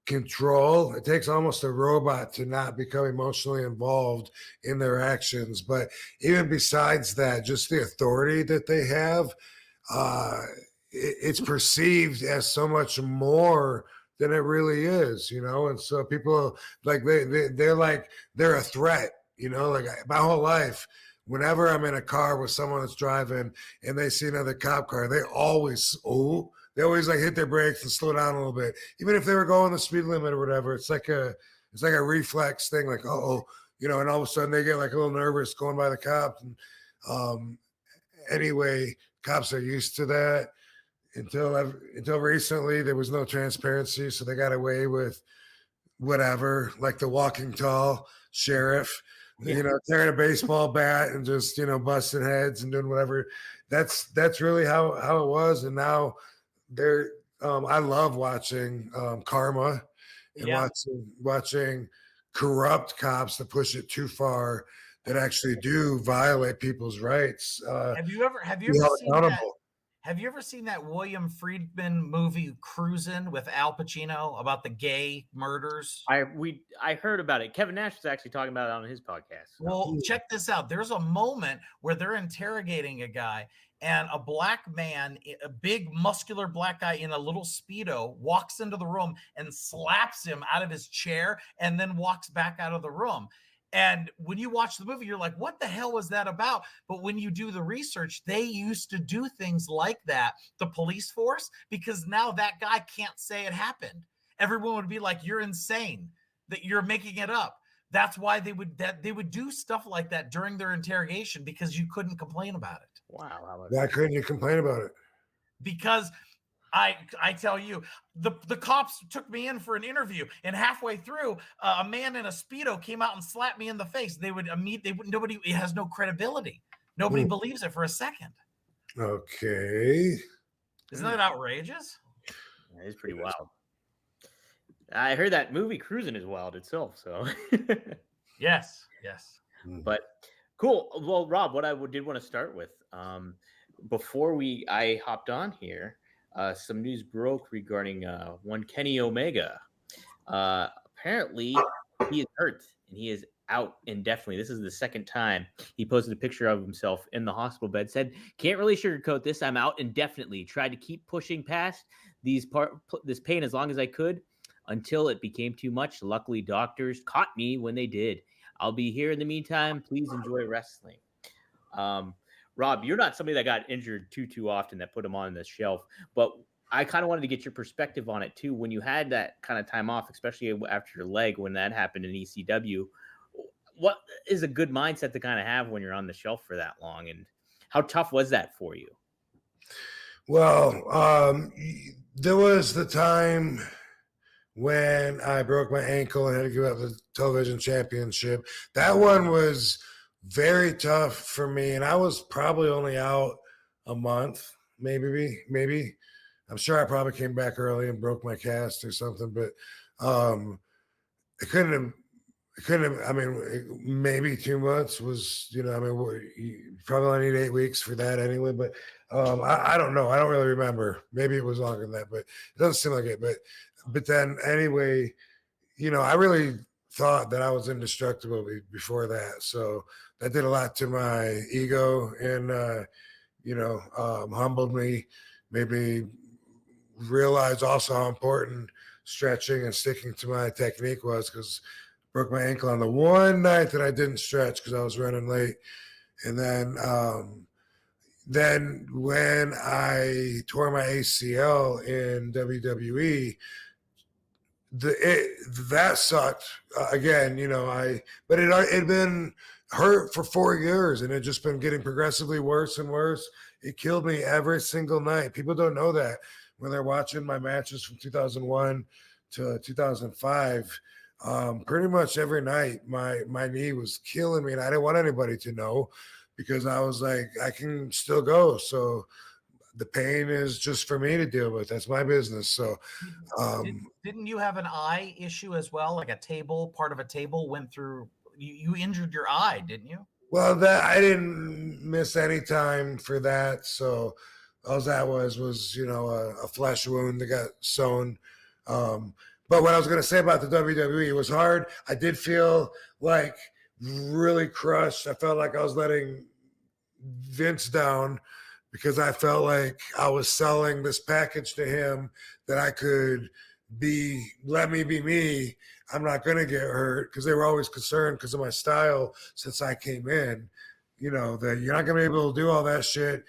control. It takes almost a robot to not become emotionally involved in their actions. But even besides that, just the authority that they have, it's perceived as so much more than it really is, and so people like they're a threat, like my whole life. Whenever I'm in a car with someone that's driving and they see another cop car, they always like hit their brakes and slow down a little bit, even if they were going the speed limit or whatever. It's like a reflex thing, like and all of a sudden they get like a little nervous going by the cops. And anyway, cops are used to that. Until recently, there was no transparency, so they got away with whatever, like the walking tall sheriff, tearing a baseball bat and just busting heads and doing whatever. That's really how it was. And now they're I love watching Karma and watching corrupt cops that push it too far, that actually do violate people's rights. Have you ever seen that? Have you ever seen that William Friedkin movie Cruisin' with Al Pacino about the gay murders? I heard about it. Kevin Nash was actually talking about it on his podcast. Well, check this out. There's a moment where they're interrogating a guy, and a black man, a big muscular black guy in a little Speedo, walks into the room and slaps him out of his chair and then walks back out of the room. And when you watch the movie, you're like, what the hell was that about? But when you do the research, they used to do things like that, the police force, because now that guy can't say it happened. Everyone would be like, you're insane, that you're making it up. That's why they would do stuff like that during their interrogation, because you couldn't complain about it. Wow. Why couldn't you complain about it? Because I tell you, the cops took me in for an interview, and halfway through, a man in a Speedo came out and slapped me in the face. Nobody, it has no credibility. Nobody believes it for a second. Okay. Isn't that outrageous? That is pretty wild. I heard that movie Cruising is wild itself. So Yes. But cool. Well, Rob, what I did want to start with, before I hopped on here, some news broke regarding one Kenny Omega. Apparently, he is hurt and he is out indefinitely. This is the second time he posted a picture of himself in the hospital bed. Said, "Can't really sugarcoat this. I'm out indefinitely. Tried to keep pushing past this pain as long as I could until it became too much. Luckily, doctors caught me when they did. I'll be here in the meantime. Please enjoy wrestling." Rob, you're not somebody that got injured too often that put him on the shelf, but I kind of wanted to get your perspective on it too. When you had that kind of time off, especially after your leg, when that happened in ECW, what is a good mindset to kind of have when you're on the shelf for that long, and how tough was that for you? Well, there was the time when I broke my ankle and had to give up the television championship. That one was very tough for me, and I was probably only out a month, maybe. I'm sure I probably came back early and broke my cast or something, but it couldn't have. I mean, maybe 2 months was, you probably only need 8 weeks for that anyway. But I don't know. I don't really remember. Maybe it was longer than that, but it doesn't seem like it. But then anyway, I really thought that I was indestructible before that. So that did a lot to my ego and, humbled me, made me realize also how important stretching and sticking to my technique was, because broke my ankle on the one night that I didn't stretch because I was running late. And then when I tore my ACL in WWE, that sucked again. But it had been hurt for 4 years, and it just been getting progressively worse and worse. It killed me every single night. People don't know that when they're watching my matches from 2001 to 2005. Pretty much every night my knee was killing me, and I didn't want anybody to know, because I was like, I can still go. So the pain is just for me to deal with. That's my business. So didn't you have an eye issue as well? Like part of a table went through, you injured your eye, didn't you? Well, that I didn't miss any time for that. So all that was a flesh wound that got sewn. But what I was going to say about the WWE, it was hard. I did feel like really crushed. I felt like I was letting Vince down, because I felt like I was selling this package to him that I could let me be me. I'm not going to get hurt, because they were always concerned because of my style since I came in, that you're not going to be able to do all that shit,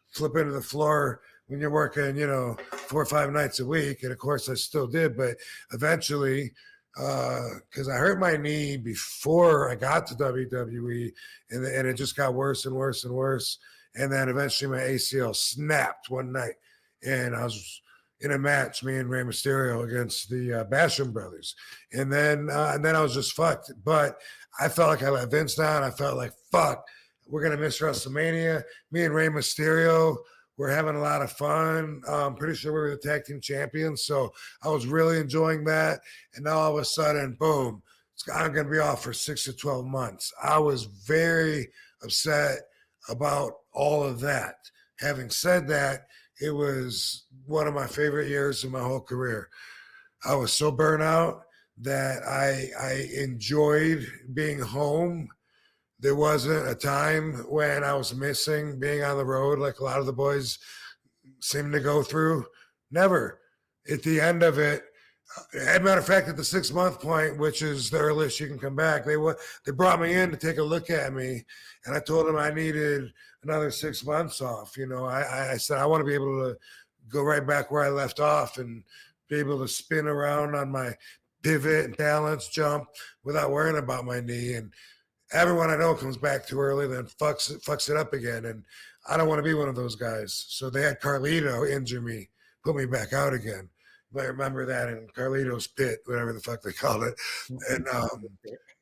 flip into the floor when you're working, 4 or 5 nights a week. And of course I still did, but eventually, because I hurt my knee before I got to WWE, and it just got worse and worse and worse. And then eventually my ACL snapped one night, and I was in a match, me and Rey Mysterio against the Basham brothers. And then I was just fucked. But I felt like I let Vince down. I felt like, fuck, we're going to miss WrestleMania. Me and Rey Mysterio, we're having a lot of fun. I'm pretty sure we were the tag team champions. So I was really enjoying that. And now all of a sudden, boom, I'm going to be off for 6 to 12 months. I was very upset about all of that. Having said that, it was one of my favorite years of my whole career. I was so burnt out that I enjoyed being home. There wasn't a time when I was missing being on the road like a lot of the boys seem to go through. Never. At the end of it, As a matter of fact, at the 6 month point, which is the earliest you can come back, they brought me in to take a look at me, and I told them I needed another 6 months off. I said I want to be able to go right back where I left off and be able to spin around on my pivot and balance, jump without worrying about my knee. And everyone I know comes back too early, then fucks it up again. And I don't want to be one of those guys. So they had Carlito injure me, put me back out again. You might remember that in Carlito's pit, whatever the fuck they called it. And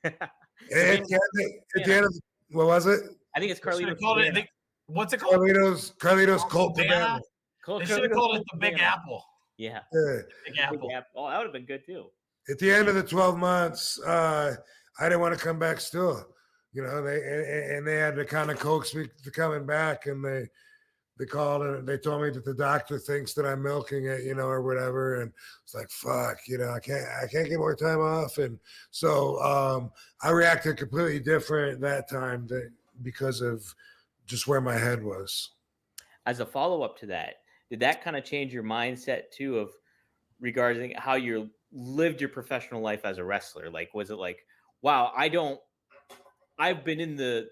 at the end of what was it? I think it's Carlito's. Carlito's. What's it called? Carlito's Colt Cabana. They should have called it the Big Apple. Yeah. Big Apple. Oh, that would have been good too. At the end of the 12 months, I didn't want to come back still. They had to kind of coax me to coming back, and they called and they told me that the doctor thinks that I'm milking it, or whatever. And it's like, fuck, I can't get more time off. And so I reacted completely different that time because of just where my head was. As a follow-up to that, did that kind of change your mindset too of regarding how you lived your professional life as a wrestler? Like, was it like, wow, I've been in the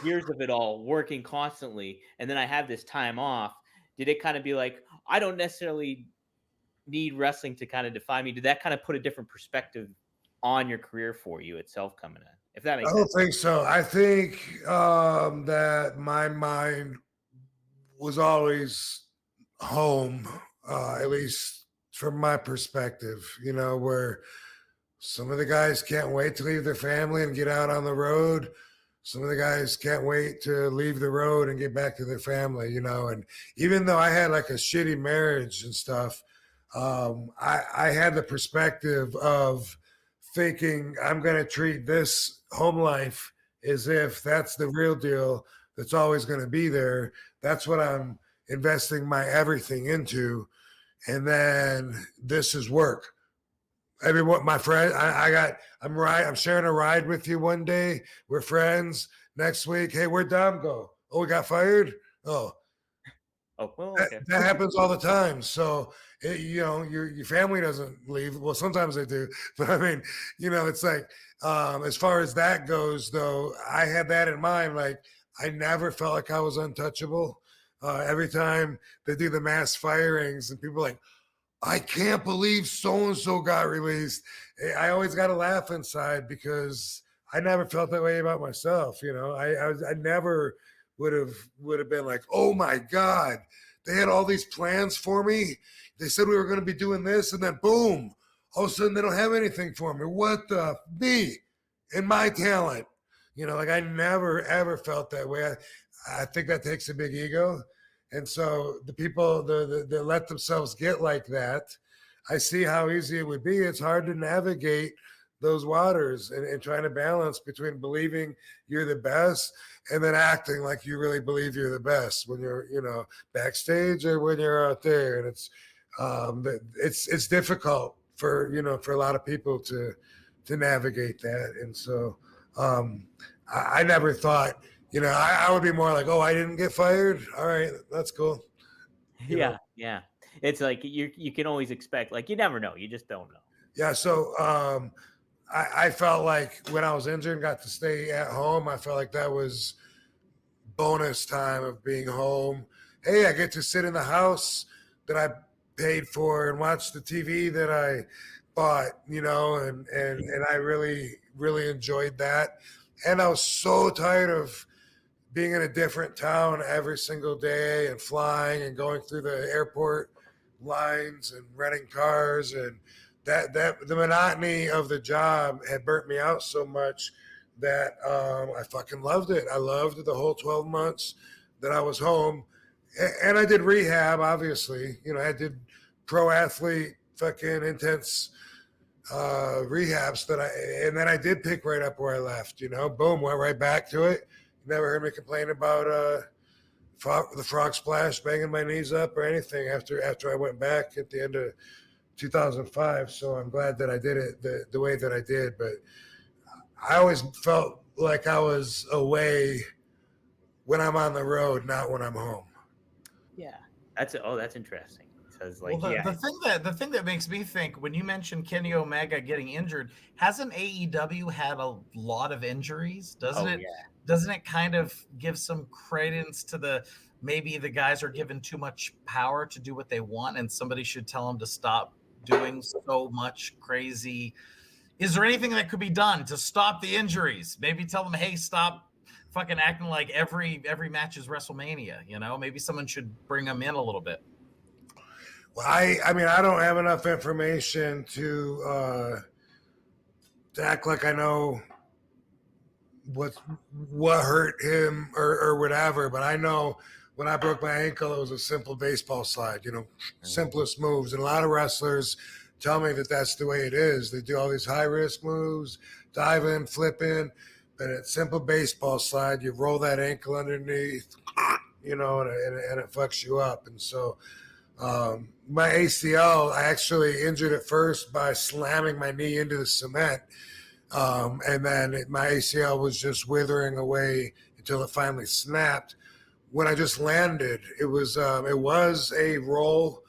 gears of it all, working constantly, and then I have this time off. Did it kind of be like, I don't necessarily need wrestling to kind of define me? Did that kind of put a different perspective on your career for you itself coming in? If that makes sense. I don't think so. I think that my mind was always home, at least from my perspective, where some of the guys can't wait to leave their family and get out on the road. Some of the guys can't wait to leave the road and get back to their family, and even though I had like a shitty marriage and stuff, I had the perspective of thinking I'm going to treat this home life as if that's the real deal. That's always going to be there. That's what I'm investing my everything into. And then this is work. Everyone, my friend, I'm sharing a ride with you one day. We're friends. Next week, hey, where'd Dom go? Oh, we got fired? Oh, well, okay. that happens all the time. So, your family doesn't leave. Well, sometimes they do. But I mean, it's like, as far as that goes, though, I had that in mind. Like, I never felt like I was untouchable. Every time they do the mass firings and people are like, I can't believe so-and-so got released. I always got to laugh inside because I never felt that way about myself. I never would have been like, oh my God, they had all these plans for me. They said we were going to be doing this, and then boom, all of a sudden they don't have anything for me. What the me and my talent? Like I never ever felt that way. I think that takes a big ego. And so the people that let themselves get like that, I see how easy it would be. It's hard to navigate those waters and trying to balance between believing you're the best and then acting like you really believe you're the best when you're, backstage or when you're out there. And it's difficult for a lot of people to navigate that. And so I never thought, I would be more like, oh, I didn't get fired. All right, that's cool. Yeah. It's like you can always expect, like, you never know. You just don't know. Yeah. So I felt like when I was injured and got to stay at home, I felt like that was bonus time of being home. Hey, I get to sit in the house that I paid for and watch the TV that I bought, and I really, really enjoyed that. And I was so tired of being in a different town every single day and flying and going through the airport lines and renting cars, and that the monotony of the job had burnt me out so much that I fucking loved it. I loved the whole 12 months that I was home, and I did rehab. Obviously, I did pro athlete fucking intense rehabs and then I did pick right up where I left. Boom, went right back to it. Never heard me complain about the frog splash, banging my knees up or anything after I went back at the end of 2005. So I'm glad that I did it the way that I did. But I always felt like I was away when I'm on the road, not when I'm home. Yeah, that's interesting. because Well, like the thing that makes me think when you mentioned Kenny Omega getting injured, hasn't AEW had a lot of injuries? oh yeah. Doesn't it kind of give some credence to the maybe the guys are given too much power to do what they want, and somebody should tell them to stop doing so much crazy. Is there anything that could be done to stop the injuries? Maybe tell them, hey, stop fucking acting like every match is WrestleMania. You know, maybe someone should bring them in a little bit. Well, I mean, I don't have enough information to act like I know what hurt him or whatever. But I know when I broke my ankle, it was a simple baseball slide. You know, simplest moves, and a lot of wrestlers tell me that that's the way it is. They do all these high risk moves, dive in, flip in, but it's simple baseball slide. You roll that ankle underneath, you know, and it fucks you up. And so. My ACL, I actually injured it first by slamming my knee into the cement. And then my ACL was just withering away until it finally snapped. When I just landed, it was a roll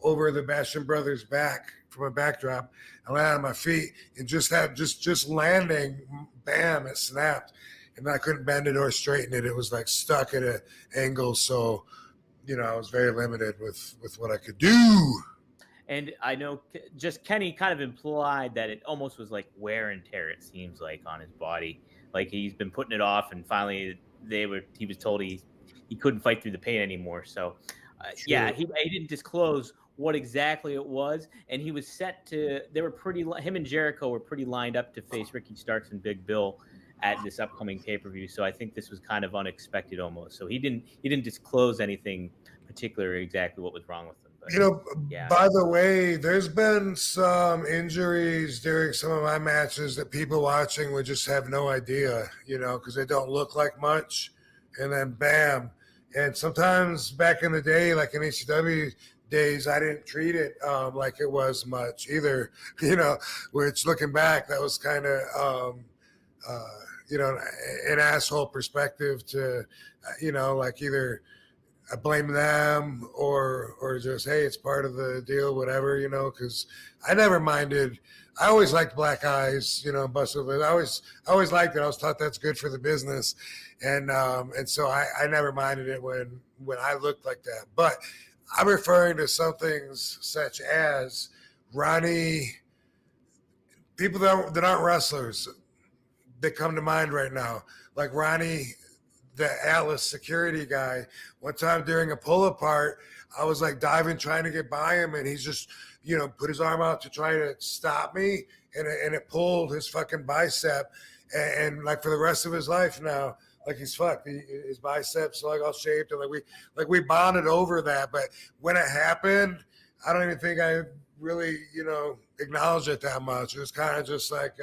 over the Bastion Brothers' back from a backdrop. I landed on my feet and just landing, bam, it snapped. And I couldn't bend it or straighten it. It was like stuck at an angle. So, you know, I was very limited with what I could do. And I know just Kenny kind of implied that it almost was like wear and tear, it seems like, on his body. Like he's been putting it off, and finally he was told he couldn't fight through the pain anymore. So yeah, he didn't disclose what exactly it was, and he was set to, him and Jericho were pretty lined up to face Ricky Starks and Big Bill at this upcoming pay-per-view. So I think this was kind of unexpected almost. So he didn't disclose anything particular exactly what was wrong with him. But, you know, yeah. By the way, there's been some injuries during some of my matches that people watching would just have no idea, you know, because they don't look like much, and then bam. And sometimes back in the day, like in ECW days, I didn't treat it like it was much either, you know, which looking back, that was kind of you know, an asshole perspective to, you know, like either I blame them or just, hey, it's part of the deal, whatever, you know, because I never minded. I always liked black eyes, you know, busted lips. I always liked it. I was taught that's good for the business. And so I never minded it when I looked like that. But I'm referring to some things such as Ronnie, people that aren't wrestlers, that come to mind right now, like Ronnie, the Atlas security guy. One time during a pull apart, I was like diving, trying to get by him, and he's just, you know, put his arm out to try to stop me, and it pulled his fucking bicep, and like for the rest of his life now, like he's fucked. His biceps like all shaped, and like we bonded over that. But when it happened, I don't even think I really, you know, acknowledged it that much. It was kind of just like.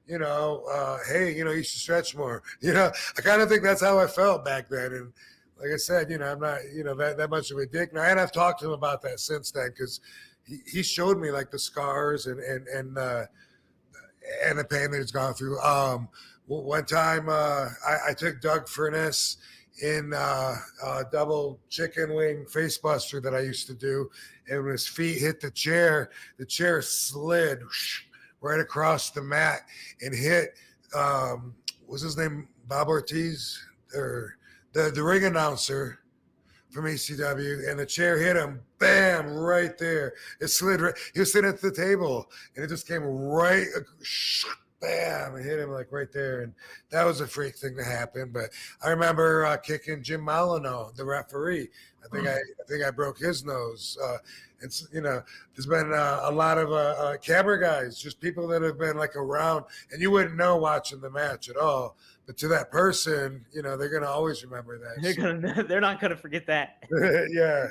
You know, hey, you know, you should stretch more. You know, I kind of think that's how I felt back then. And like I said, you know, I'm not, you know, that much of a dick now. And I've talked to him about that since then because he showed me like the scars and the pain that he's gone through. One time I took Doug Furness in a double chicken wing face buster that I used to do. And when his feet hit the chair slid right across the mat and hit, what's his name, Bob Ortiz, or the ring announcer from ECW, and the chair hit him, bam, right there. It slid right, he was sitting at the table, and it just came right, bam, and hit him like right there, and that was a freak thing to happen. But I remember kicking Jim Molyneux, the referee. I think I broke his nose. It's, you know, there's been a lot of camera guys, just people that have been like around, and you wouldn't know watching the match at all. But to that person, you know, they're gonna always remember that. They're not gonna forget that. Yeah.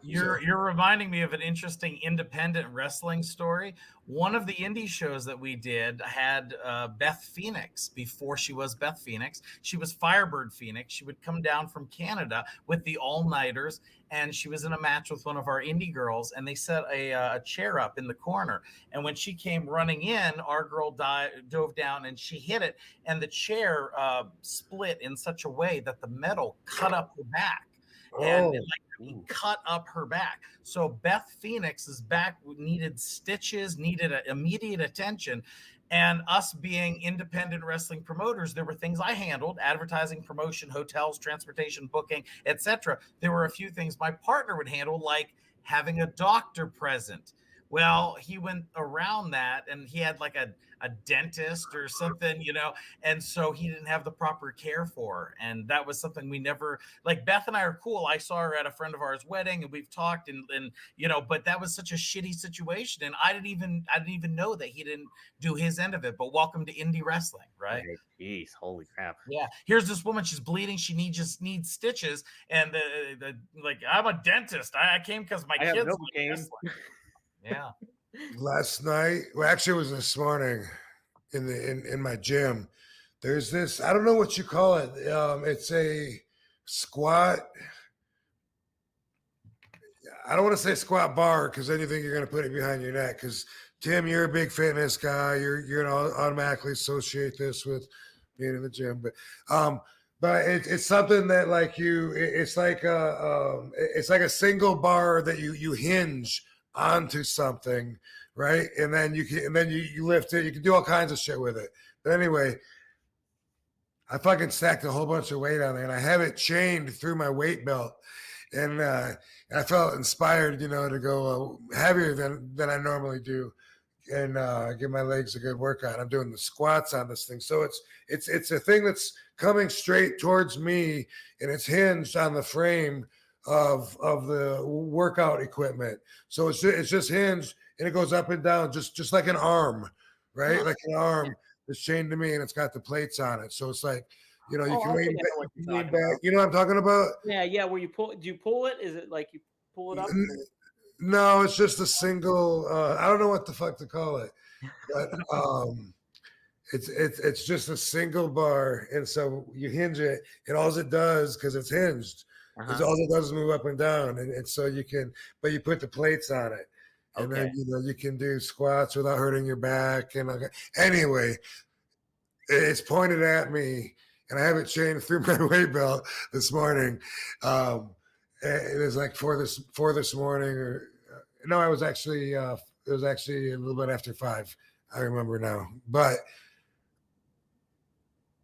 You're reminding me of an interesting independent wrestling story. One of the indie shows that we did had Beth Phoenix before she was Beth Phoenix. She was Firebird Phoenix. She would come down from Canada with the all-nighters, and she was in a match with one of our indie girls, and they set a chair up in the corner. And when she came running in, our girl dove down, and she hit it, and the chair split in such a way that the metal cut up the back. and Oh, like cut up her back. So Beth Phoenix's back needed stitches, needed immediate attention. And us being independent wrestling promoters, there were things I handled: advertising, promotion, hotels, transportation, booking, etc. There were a few things my partner would handle, like having a doctor present. Well, he went around that, and he had like a dentist or something, and so he didn't have the proper care for her. And that was something we never, like, Beth and I are cool. I saw her at a friend of ours wedding, and we've talked, and but that was such a shitty situation, and I didn't even know that he didn't do his end of it. But welcome to indie wrestling, right? Jeez, holy crap. Yeah. Here's this woman, she's bleeding, she just needs stitches, and the like, I'm a dentist. I came because my kids like wrestling. Yeah. last night, well, actually, it was this morning in my gym. There's this, I don't know what you call it. It's a squat. I don't want to say squat bar because then you think you're going to put it behind your neck. Because Tim, you're a big fitness guy. You're going to automatically associate this with being in the gym, but it's something that like it's like a single bar that you hinge onto something, right? And then you lift it. You can do all kinds of shit with it. But anyway, I fucking stacked a whole bunch of weight on there, and I have it chained through my weight belt. And I felt inspired, to go heavier than I normally do, and give my legs a good workout. I'm doing the squats on this thing, so it's a thing that's coming straight towards me, and it's hinged on the frame of the workout equipment. So it's just hinged, and it goes up and down, just like an arm, right? Like an arm that's chained to me, and it's got the plates on it. So it's like, you can lean back. You know what I'm talking about? Yeah. Where do you pull it? Is it like you pull it up? No, it's just a single. I don't know what the fuck to call it, but it's just a single bar, and so you hinge it, and all it does, because it's hinged, is all it does is move up and down, and so you can, but you put the plates on it, and then you can do squats without hurting your back, and anyway, it's pointed at me, and I have it chained through my weight belt this morning. It was like for this morning, or no, it was actually a little bit after 5. I remember now, but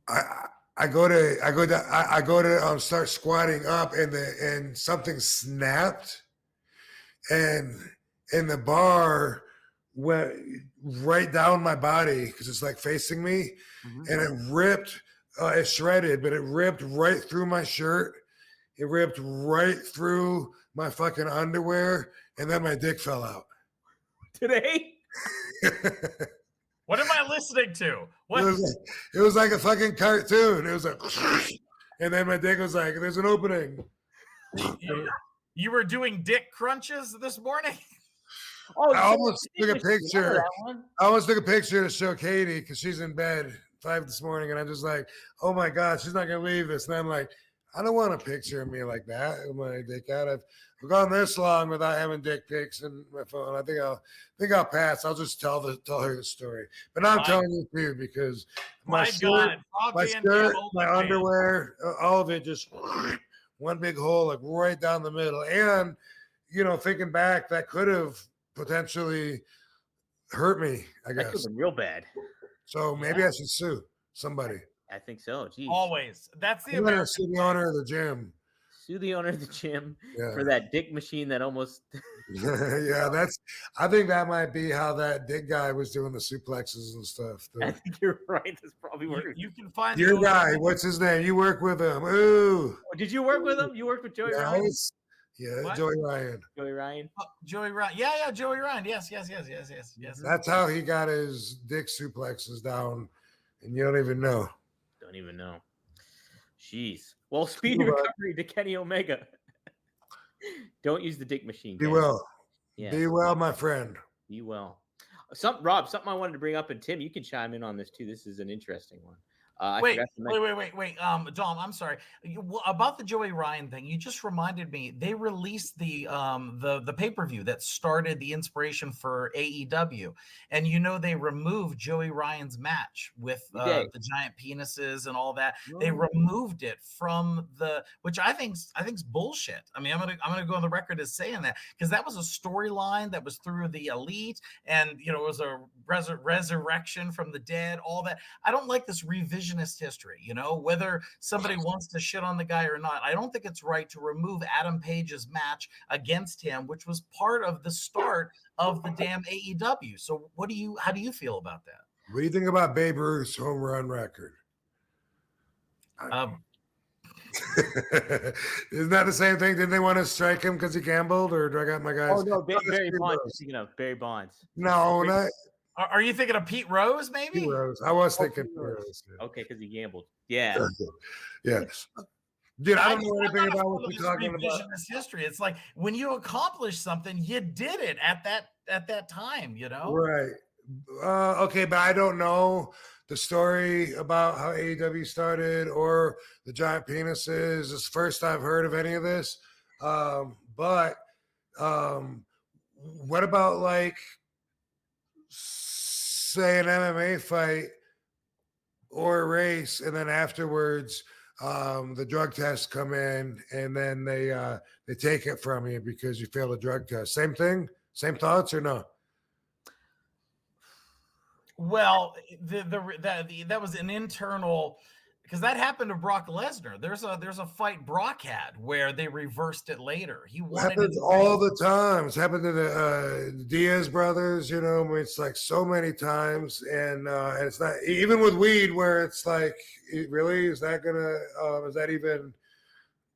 I go to start squatting up, and something snapped, and the bar went right down my body because it's like facing me, and it ripped. It shredded, but it ripped right through my shirt. It ripped right through my fucking underwear, and then my dick fell out. Today? What am I listening to? What? It was like a fucking cartoon. It was like, and then my dick was like, there's an opening. You were doing dick crunches this morning? Oh, I almost took a picture. I almost took a picture to show Katie because she's in bed 5 this morning, and I'm just like, oh my God, she's not gonna leave this. And I'm like, I don't want a picture of me like that with my dick out. I've gone this long without having dick pics in my phone. I think I'll pass. I'll just tell her the story. But now I'm telling you too, because my shirt, my underwear, all of it just one big hole, like right down the middle. And thinking back, that could have potentially hurt me, I guess. That could have been real bad. So maybe I should sue somebody. I think so. Jeez. Always. That's the American. Sue the owner of the gym. Sue the owner of the gym for that dick machine that almost. Yeah, I think that might be how that dick guy was doing the suplexes and stuff. I think you're right. That's probably where you can find your guy. What's his name? You work with him. Ooh. Did you work with him? You worked with Joey Ryan? Yeah, what? Joey Ryan. Joey Ryan. Joey Ryan. Yeah, Joey Ryan. Yes. That's how he got his dick suplexes down, and you don't even know. Don't even know. Jeez. Well, speedy recovery to Kenny Omega. Don't use the dick machine. Be well. Yeah. Be well, my friend. Be well. Rob, something I wanted to bring up, and Tim, you can chime in on this too. This is an interesting one. I Wait, forgot to mention. wait. Dom, I'm sorry. About the Joey Ryan thing, you just reminded me. They released the pay-per-view that started the inspiration for AEW, and they removed Joey Ryan's match with You did. the giant penises and all that. They Oh. removed it from which I think's bullshit. I mean, I'm gonna go on the record as saying that, because that was a storyline that was through the Elite, and it was a resurrection from the dead, all that. I don't like this revisionist history, whether somebody wants to shit on the guy or not. I don't think it's right to remove Adam Page's match against him, which was part of the start of the damn AEW. So how do you feel about that? What do you think about Babe Ruth's home run record? Isn't that the same thing? Didn't they want to strike him because he gambled, or do I got my guys? Oh no, Barry Bonds. Speaking of Barry Bonds. No, not. Are you thinking of Pete Rose, maybe? Pete Rose. I was thinking Pete Pete Rose. Rose. Yeah. Okay, because he gambled. Yeah. Yeah. Dude, I don't know anything about what you're talking about. Revisionist history. It's like when you accomplish something, you did it at that time, Right. Okay, but I don't know the story about how AEW started or the giant penises. It's the first I've heard of any of this. But what about, like, say an MMA fight or a race, and then afterwards the drug tests come in, and then they take it from you because you failed a drug test? Same thing? Same thoughts or no? Well, that was an internal, because that happened to Brock Lesnar. There's a fight Brock had where they reversed it later. He wanted happens all the time. It's happened to the Diaz brothers. It's like so many times, and it's not even with weed, where it's like, really, is that even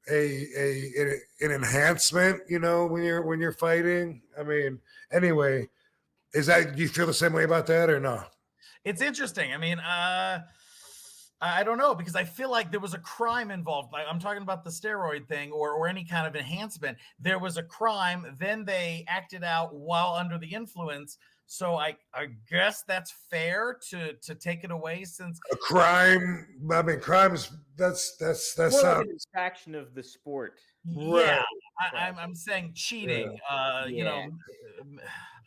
an enhancement? When you're fighting. I mean, anyway. Do you feel the same way about that or no? It's interesting. I mean, I don't know, because I feel like there was a crime involved. Like, I'm talking about the steroid thing or any kind of enhancement. There was a crime. Then they acted out while under the influence. So I guess that's fair to take it away, since a crime. I mean, crimes. That's more like an infraction of the sport. Yeah, right. I'm saying cheating. Yeah.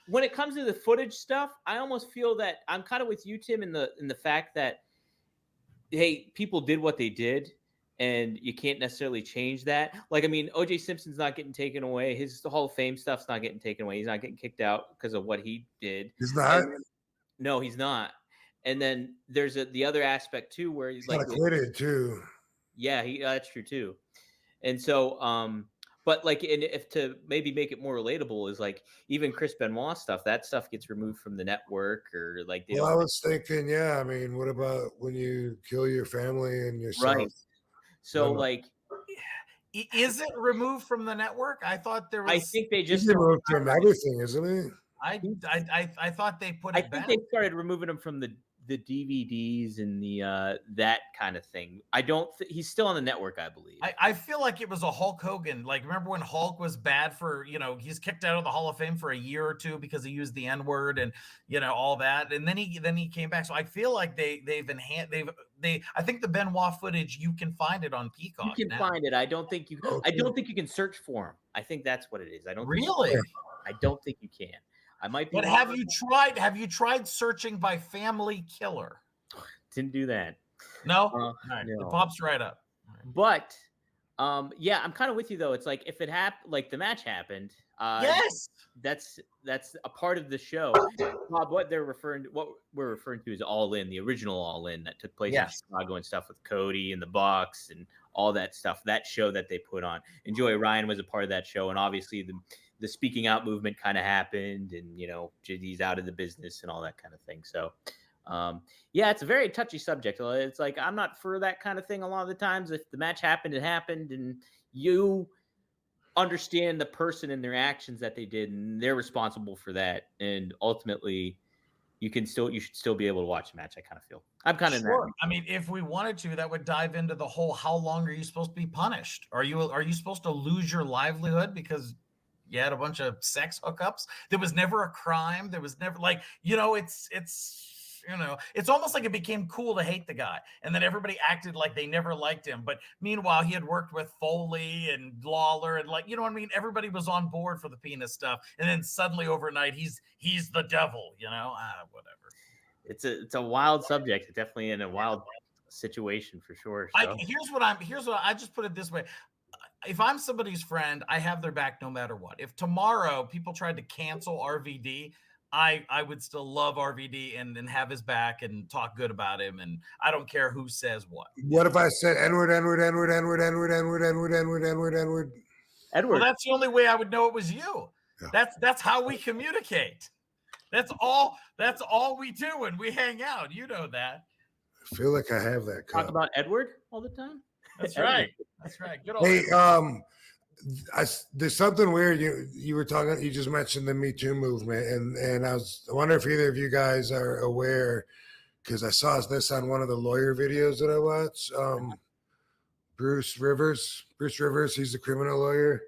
When it comes to the footage stuff, I almost feel that I'm kind of with you, Tim, in the fact that, hey, people did what they did, and you can't necessarily change that. Like, I mean, O.J. Simpson's not getting taken away. His Hall of Fame stuff's not getting taken away. He's not getting kicked out because of what he did. He's not? No, he's not. And then there's the other aspect too, where he's like acquitted too. Yeah, that's true too. And so, but like, and if to maybe make it more relatable, is like even Chris Benoit stuff, that stuff gets removed from the network, or like. Well, I was thinking, I mean, what about when you kill your family and yourself? Right. So, like, is it removed from the network? I thought there was. I think they just removed from everything, isn't it? I thought they put it. I think they started removing them from the DVDs and the that kind of thing. I don't. He's still on the network, I believe. I feel like it was a Hulk Hogan. Like, remember when Hulk was bad for, he's kicked out of the Hall of Fame for a year or two because he used the N-word and all that, and then he came back. So I feel like they've enhanced. I think the Benoit footage, you can find it on Peacock. You can find it. I don't think you. I don't think you can search for him. I think that's what it is. I don't really. I don't think you can. I might be. But have you tried searching by family killer? Didn't do that. No. All right. No. It pops right up. But yeah, I'm kind of with you though. It's like if it happened, like the match happened. Yes. That's a part of the show. Bob, what we're referring to is All In, the original All In that took place in Chicago and stuff with Cody and the Bucks and all that stuff. That show that they put on. And Joey Ryan was a part of that show, and obviously the speaking out movement kind of happened, and JD's out of the business and all that kind of thing. So yeah, it's a very touchy subject. It's like, I'm not for that kind of thing a lot of the times. If the match happened, it happened, and you understand the person and their actions that they did, and they're responsible for that. And ultimately, you should still be able to watch the match. I kind of feel. I'm kind of sure. I mean, if we wanted to, that would dive into the whole, how long are you supposed to be punished? Are you supposed to lose your livelihood because you had a bunch of sex hookups? There was never a crime. There was never, like, it's You know, it's almost like it became cool to hate the guy, and then everybody acted like they never liked him. But meanwhile, he had worked with Foley and Lawler, and like, you know what I mean? Everybody was on board for the penis stuff, and then suddenly overnight, he's the devil. You know, whatever. It's a wild subject. It's definitely in a wild situation for sure. So. Here's what I just put it this way. If I'm somebody's friend, I have their back no matter what. If tomorrow people tried to cancel RVD, I would still love RVD and have his back and talk good about him. And I don't care who says what. What if I said N-word, N-word, N-word, N-word, N-word, N-word, N-word, N-word, N-word, N-word? Edward. Well, that's the only way I would know it was you. Yeah. That's how we communicate. That's all we do when we hang out. You know that. I feel like I have that. Talk about Edward all the time. That's right. That's right. Good old. Hey, there's something weird. You were talking. You just mentioned the Me Too movement, and I wonder if either of you guys are aware, because I saw this on one of the lawyer videos that I watched. Bruce Rivers. He's a criminal lawyer.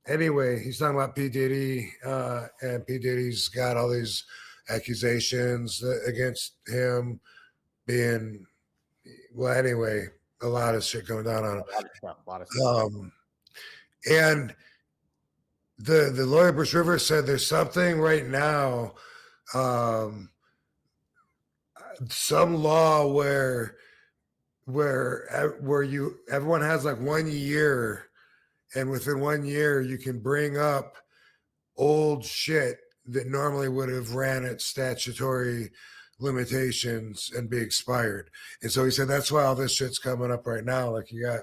Anyway, he's talking about P. Diddy, and P. Diddy's got all these accusations against him being. Well, anyway, a lot of shit going down on him. A lot of stuff. And the lawyer Bruce Rivers said there's something right now, some law where everyone has like 1 year, and within 1 year you can bring up old shit that normally would have ran at statutory limitations and be expired. And so he said that's why all this shit's coming up right now. Like you got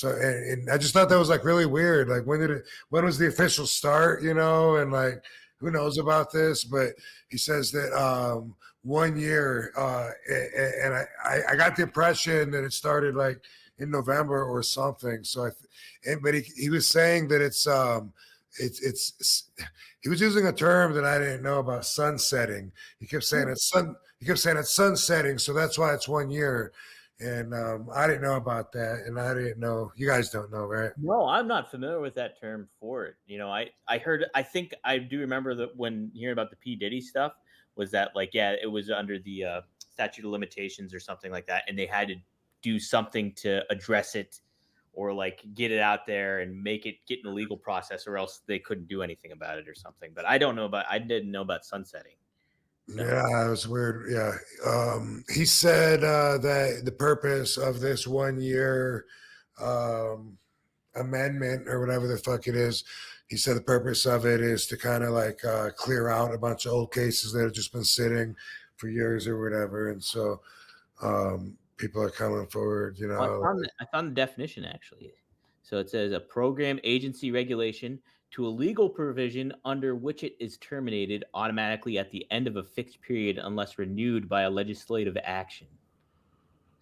and I just thought that was like really weird. Like when was the official start, you know, and like who knows about this, but he says that 1 year and I got the impression that it started like in November or something. So but he was saying that it's he was using a term that I didn't know about, sunsetting. He kept saying it's sunsetting, so that's why it's 1 year. And I didn't know about that, and I didn't know. You guys don't know, right? No, I'm not familiar with that term for it. You know, I think I do remember that when hearing about the P. Diddy stuff was that like, yeah, it was under the statute of limitations or something like that, and they had to do something to address it or like get it out there and make it get in a legal process, or else they couldn't do anything about it or something. But I didn't know about sunsetting. So. Yeah, it was weird. Yeah. He said that the purpose of this 1 year amendment or whatever the fuck it is, he said the purpose of it is to kind of like clear out a bunch of old cases that have just been sitting for years or whatever. And so people are coming forward, you know. I found the definition actually. So it says a program agency regulation to a legal provision under which it is terminated automatically at the end of a fixed period unless renewed by a legislative action.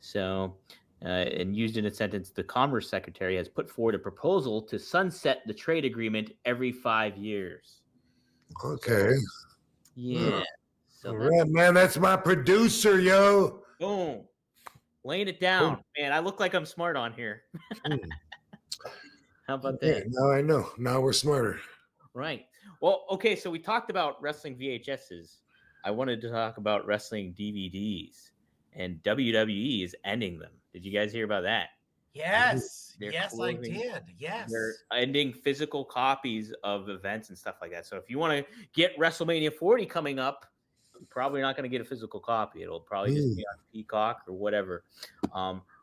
So, and used in a sentence, the Commerce Secretary has put forward a proposal to sunset the trade agreement every 5 years. Okay. Yeah. So right, man, that's my producer, yo. Boom. Laying it down. Man, I look like I'm smart on here. How about that? Now I know. Now we're smarter. Right. Well, okay, so we talked about wrestling VHSs. I wanted to talk about wrestling DVDs. And WWE is ending them. Did you guys hear about that? Yes. Yes, I did. Yes. They're ending physical copies of events and stuff like that. So if you want to get WrestleMania 40 coming up, you're probably not going to get a physical copy. It'll probably just be on Peacock or whatever.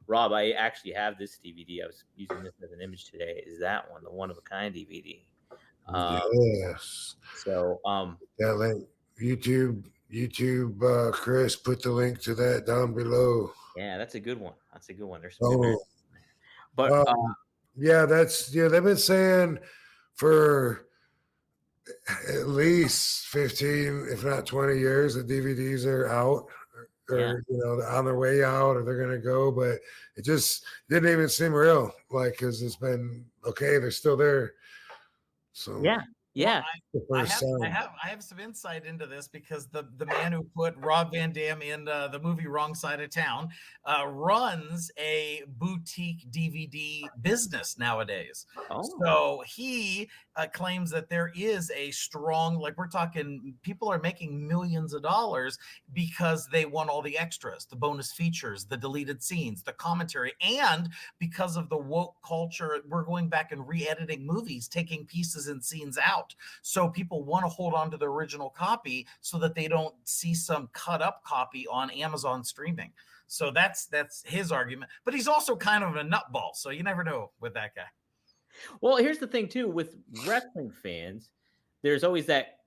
Rob, I actually have this DVD. I was using this as an image today. Is that one, the One of a Kind DVD? Yes. So that link, YouTube, Chris, put the link to that down below. Yeah, that's a good one. There's some good but they've been saying for at least 15, if not 20 years, the DVDs are out. Or you know, on their way out, or they're gonna go, but it just didn't even seem real. Like, because it's been okay, they're still there. So yeah, Yeah. The I first time. have some insight into this because the man who put Rob Van Dam in the movie Wrong Side of Town runs a boutique DVD business nowadays. Oh. So he claims that there is a strong, like we're talking, people are making millions of dollars because they want all the extras, the bonus features, the deleted scenes, the commentary, and because of the woke culture, we're going back and re-editing movies, taking pieces and scenes out. So people want to hold on to the original copy so that they don't see some cut up copy on Amazon streaming. So that's his argument. But he's also kind of a nutball, so you never know with that guy. Well, here's the thing too with wrestling fans, there's always that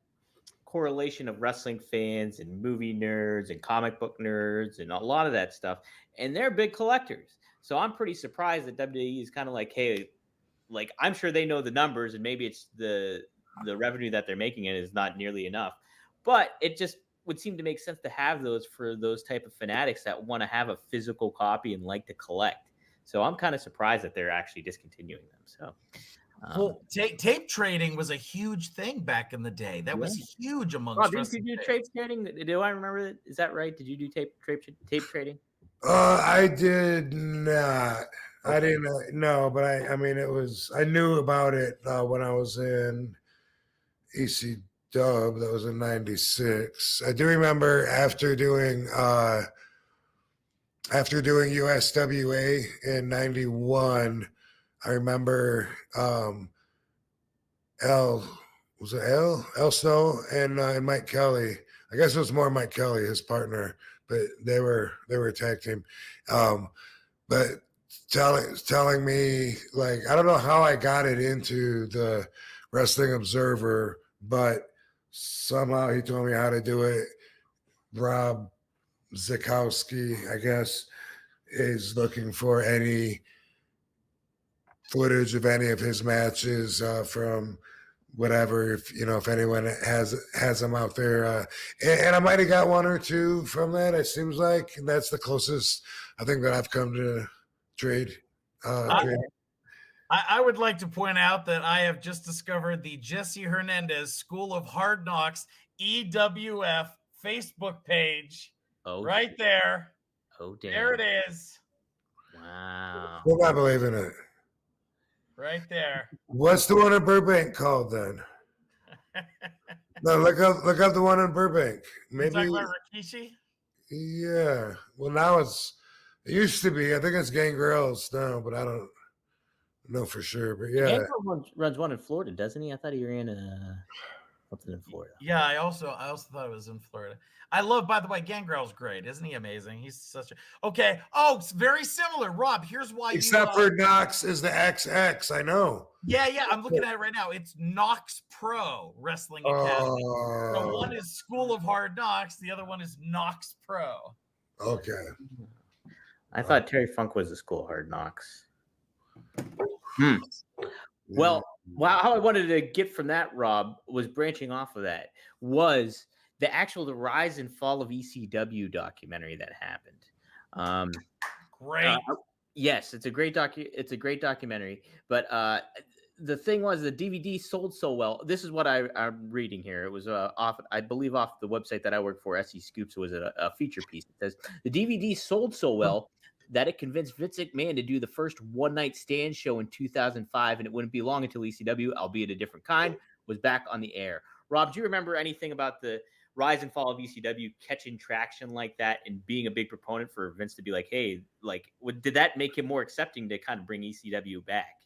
correlation of wrestling fans and movie nerds and comic book nerds and a lot of that stuff, and they're big collectors. So I'm pretty surprised that WWE is kind of like, hey, like I'm sure they know the numbers and maybe it's the revenue that they're making it is not nearly enough, but it just would seem to make sense to have those for those type of fanatics that want to have a physical copy and like to collect. So I'm kind of surprised that they're actually discontinuing them. So Well, tape trading was a huge thing back in the day. That was huge amongst Rob, didn't wrestling you do fans. tape trading? Do I remember that? Is that right? Did you do tape trading? I did not. I didn't know, but I mean, I knew about it when I was in EC Dub. That was in '96. I do remember after doing USWA in '91. I remember L Snow and Mike Kelly. I guess it was more Mike Kelly, his partner, but they were a tag team. But telling me, like, I don't know how I got it into the Wrestling Observer, but somehow he told me how to do it. Rob Zukowski, I guess, is looking for any footage of any of his matches from whatever, if anyone has them out there, and I might have got one or two from that. It seems like that's the closest I think that I've come to trade. I would like to point out that I have just discovered the Jesse Hernandez School of Hard Knocks EWF Facebook page. Right there. Oh, damn. There it is. Wow. Well, I believe in it. Right there. What's the one in Burbank called then? No, look up the one in Burbank. Maybe. You talking about Rikishi? Yeah. Well, now it used to be. I think it's Gangrel's now, but I don't know for sure. But yeah. Gangrel runs one in Florida, doesn't he? I thought he ran something in Florida. Yeah, I also thought it was in Florida. I love, by the way, Gangrel's great. Isn't he amazing? He's such a okay. Oh, it's very similar. Rob, here's why Except for Knox is the XX, I know. Yeah, I'm looking at it right now. It's Knox Pro Wrestling Academy. So one is School of Hard Knocks, the other one is Knox Pro. Okay. I thought Terry Funk was the School of Hard Knocks. Well, how I wanted to get from that, Rob, was branching off of that, was the rise and fall of ECW documentary that happened. Great. Yes, it's a great documentary. But the thing was, the DVD sold so well. This is what I'm reading here. It was I believe off the website that I work for, SE Scoops, was a feature piece. It says the DVD sold so well that it convinced Vince McMahon to do the first one-night stand show in 2005, and it wouldn't be long until ECW, albeit a different kind, was back on the air. Rob, do you remember anything about the rise and fall of ECW catching traction like that and being a big proponent for Vince to be like, hey, like, did that make him more accepting to kind of bring ECW back?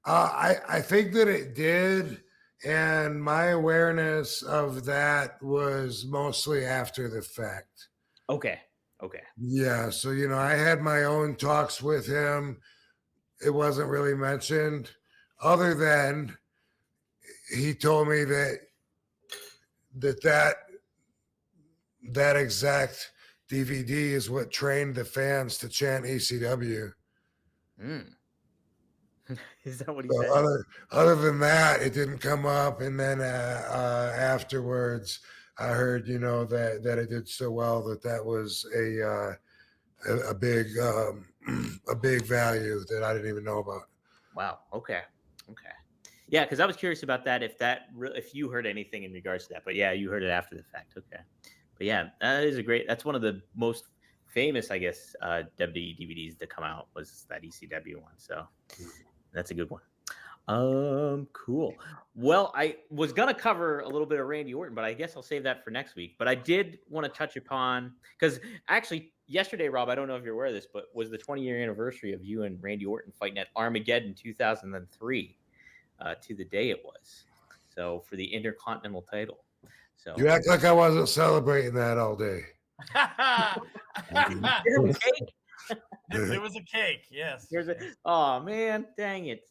I think that it did, and my awareness of that was mostly after the fact. Okay. Yeah, so I had my own talks with him. It wasn't really mentioned, other than he told me that exact DVD is what trained the fans to chant ECW. Is that what he said? Other than that, it didn't come up. And then afterwards, I heard, that it did so well that was a big value that I didn't even know about. Wow. Okay. Yeah, because I was curious about that. If you heard anything in regards to that, but yeah, you heard it after the fact. Okay, but yeah, that's one of the most famous, I guess, WWE DVDs to come out was that ECW one. So that's a good one. Cool. Well, I was gonna cover a little bit of Randy Orton, but I guess I'll save that for next week. But I did want to touch upon because actually yesterday, Rob, I don't know if you're aware of this, but was the 20-year anniversary of you and Randy Orton fighting at Armageddon 2003. To the day it was. So for the Intercontinental title. So You act like I wasn't celebrating that all day. It was a cake. Yes. Oh man, dang it!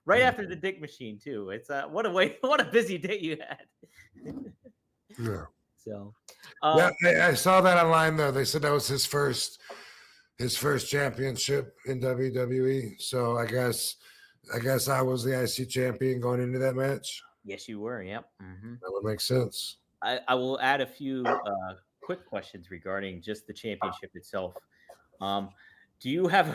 Right after the Dick Machine too. It's what a busy day you had. Yeah. So yeah, I saw that online though. They said that was his first championship in WWE. So I guess I was the IC champion going into that match. Yes, you were. Yep. Mm-hmm. That would make sense. I will add a few quick questions regarding just the championship itself. Did you have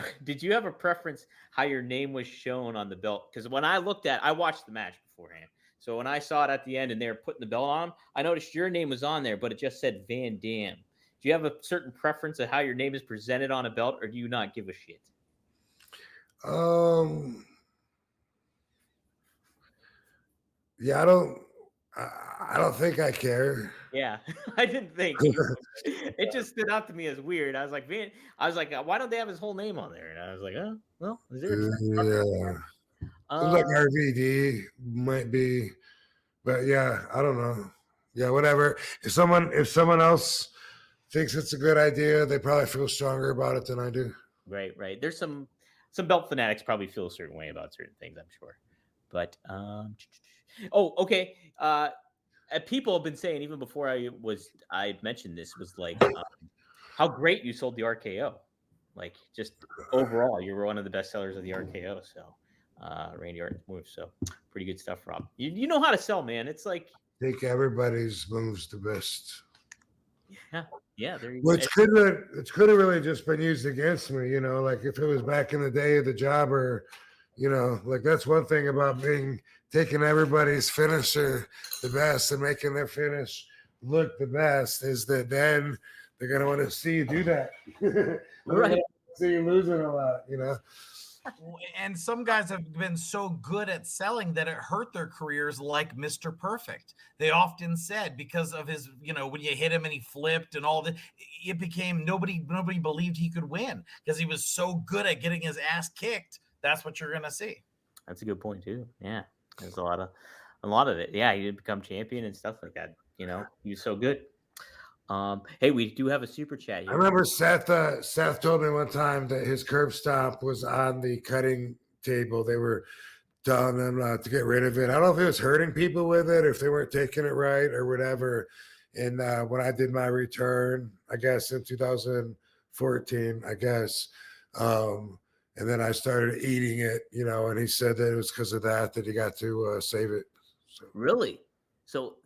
a preference how your name was shown on the belt? Because when I watched the match beforehand. So when I saw it at the end and they were putting the belt on, I noticed your name was on there, but it just said Van Dam. Do you have a certain preference of how your name is presented on a belt, or do you not give a shit? Yeah, I don't think I care. Yeah, I didn't think. It just stood out to me as weird. I was like, why don't they have his whole name on there? And I was like, oh, well, is there? Yeah. Seems like RVD might be, but yeah, I don't know. Yeah, whatever. If someone else thinks it's a good idea, they probably feel stronger about it than I do. Right. There's some belt fanatics probably feel a certain way about certain things, I'm sure. But okay. People have been saying even before I mentioned this was like how great you sold the RKO. Like just overall, you were one of the best sellers of the RKO. So Randy Orton's moves. So pretty good stuff, Rob. You know how to sell, man. It's like think everybody's moves the best. Yeah. There you go. It could have really just been used against me, you know, like if it was back in the day of the jobber, you know, like that's one thing about taking everybody's finisher the best and making their finish look the best is that then they're gonna want to see you do that. Right. See you losing a lot, you know. And some guys have been so good at selling that it hurt their careers, like Mr. Perfect. They often said because of his, you know, when you hit him and he flipped and all that, it became nobody believed he could win because he was so good at getting his ass kicked. That's what you're gonna see. That's a good point too. Yeah, there's a lot of it. Yeah, he did become champion and stuff like that. You know, he was so good. Hey, we do have a super chat here. I remember Seth told me one time that his curb stomp was on the cutting table. They were telling them to get rid of it. I don't know if it was hurting people with it, or if they weren't taking it right or whatever. And when I did my return, I guess in 2014, I guess, and then I started eating it, you know, and he said that it was because of that he got to save it. So. Really? So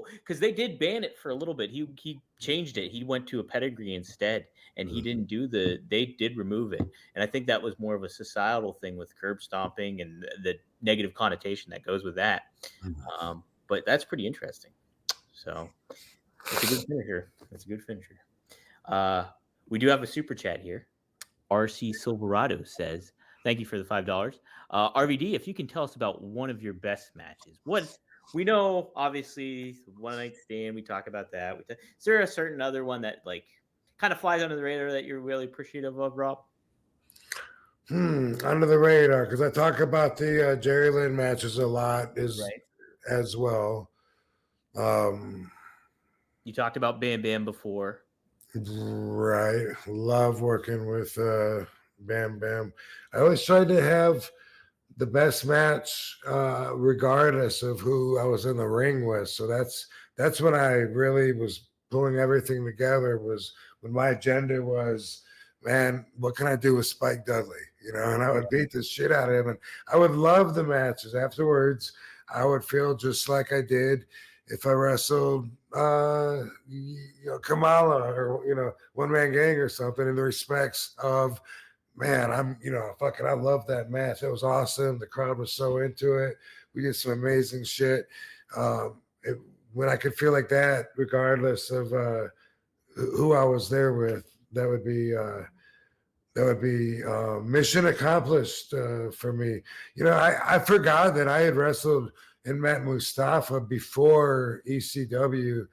because they did ban it for a little bit. He changed it. He went to a pedigree instead, and he didn't do they did remove it. And I think that was more of a societal thing with curb stomping and the negative connotation that goes with that. But that's pretty interesting. So it's a good finisher. That's a good finisher. We do have a super chat here. RC Silverado says, thank you for the $5. RVD, if you can tell us about one of your best matches. We know, obviously, One Night Stand. We talk about that. Is there a certain other one that like kind of flies under the radar that you're really appreciative of, Rob? Under the radar, because I talk about the Jerry Lynn matches a lot as well. You talked about Bam Bam before. Right. Love working with Bam Bam. I always tried to have the best match regardless of who I was in the ring with. So that's when I really was pulling everything together, was when my agenda was, man, what can I do with Spike Dudley? You know, and I would beat the shit out of him. And I would love the matches. Afterwards, I would feel just like I did if I wrestled Kamala or, One Man Gang or something, in the respects of man, I love that match. It was awesome. The crowd was so into it. We did some amazing shit. It, when I could feel like that, regardless of who I was there with, that would be mission accomplished for me. I forgot that I had wrestled and met Mustafa before ECW.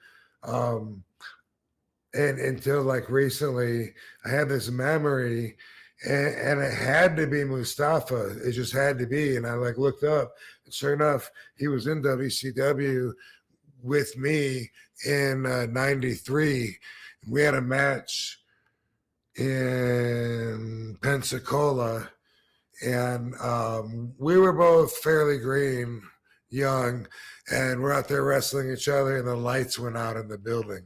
And until like recently, I had this memory, and it had to be Mustafa. It just had to be. And I like looked up, and sure enough, he was in WCW with me in '93. We had a match in Pensacola, and we were both fairly green, young, and we're out there wrestling each other, and the lights went out in the building.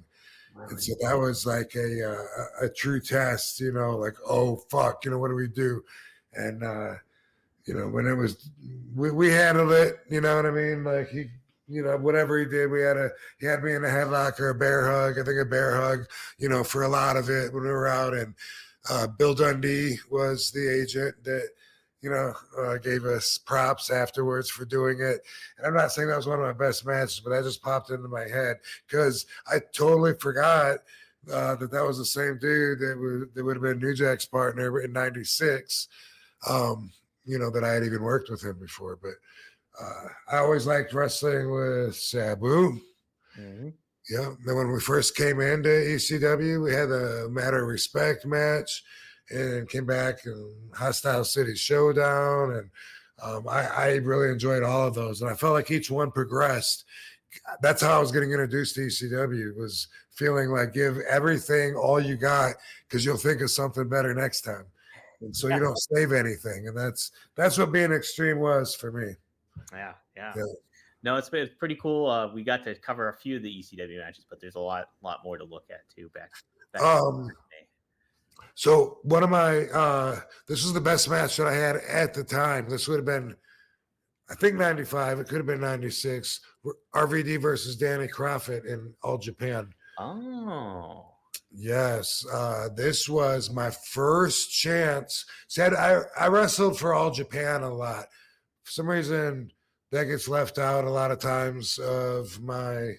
And so that was like a true test, like, oh fuck, what do we do? And when it was, we handled it, you know what I mean? Like whatever he did, he had me in a headlock or a bear hug. I think a bear hug, for a lot of it when we were out. And Bill Dundee was the agent that, gave us props afterwards for doing it. And I'm not saying that was one of my best matches, but that just popped into my head because I totally forgot that was the same dude that would have been New Jack's partner in '96. That I had even worked with him before. But I always liked wrestling with Sabu. Mm-hmm. Yeah. Then when we first came into ECW, we had a Matter of Respect match, and came back and Hostile City Showdown. And I really enjoyed all of those. And I felt like each one progressed. That's how I was getting introduced to ECW, was feeling like give everything all you got, because you'll think of something better next time. And so you don't save anything. And that's what being extreme was for me. Yeah. No, it's pretty cool. We got to cover a few of the ECW matches, but there's a lot more to look at too back So one of my this was the best match that I had at the time. This would have been, I think, '95. It could have been '96. RVD versus Danny Crockett in All Japan. Oh. Yes. This was my first chance. I wrestled for All Japan a lot. For some reason, that gets left out a lot of times of my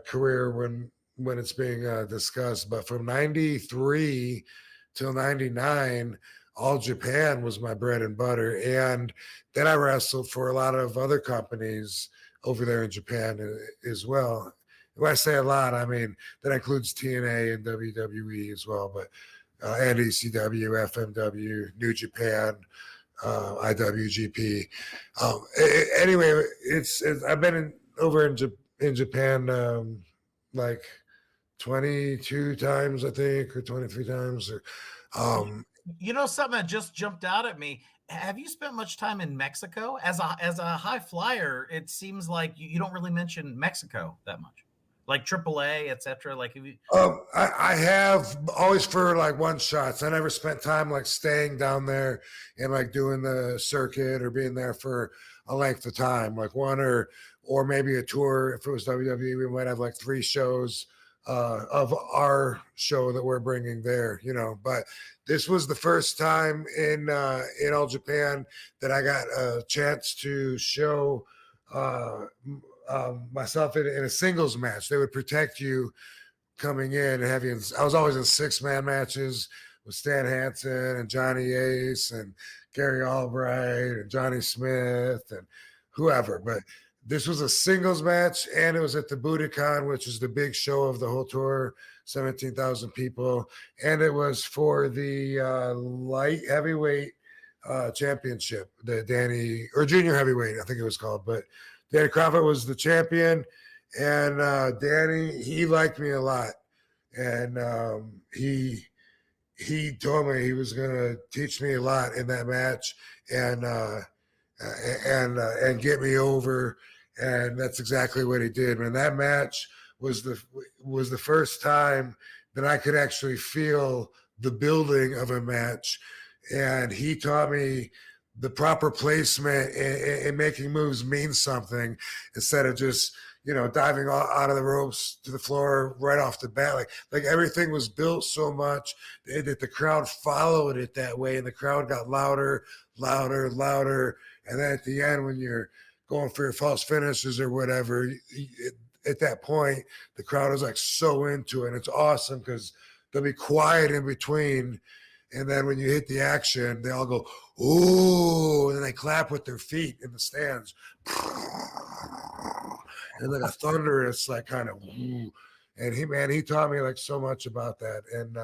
career when it's being discussed. But from '93 till '99, All Japan was my bread and butter. And then I wrestled for a lot of other companies over there in Japan as well. When I say a lot, I mean that includes TNA and WWE as well, but and ECW, FMW, New Japan, IWGP. Anyway, I've been over in Japan like 22 times, I think, or 23 times. Something that just jumped out at me. Have you spent much time in Mexico? As a high flyer, it seems like you don't really mention Mexico that much, like AAA, etc. Like, I have always for like one shots. I never spent time like staying down there and like doing the circuit or being there for a length of time, like one or maybe a tour. If it was WWE, we might have like 3 shows of our show that we're bringing there, but this was the first time in All Japan that I got a chance to show myself in a singles match. They would protect you coming in and I was always in 6-man matches with Stan Hansen and Johnny Ace and Gary Albright and Johnny Smith and whoever, but this was a singles match, and it was at the Budokan, which is the big show of the whole tour, 17,000 people. And it was for the light heavyweight championship, or junior heavyweight, I think it was called. But Danny Crockett was the champion, and Danny, he liked me a lot. And he told me he was going to teach me a lot in that match and get me over. And that's exactly what he did. And that match was the first time that I could actually feel the building of a match. And he taught me the proper placement and making moves means something instead of just, diving out of the ropes to the floor right off the bat. Like everything was built so much that the crowd followed it that way, and the crowd got louder, louder, louder. And then at the end, when you're going for your false finishes or whatever, at that point, the crowd is like so into it. And it's awesome because they'll be quiet in between. And then when you hit the action, they all go, ooh, and then they clap with their feet in the stands. And like a thunder, it's like kind of, ooh. And he taught me like so much about that. And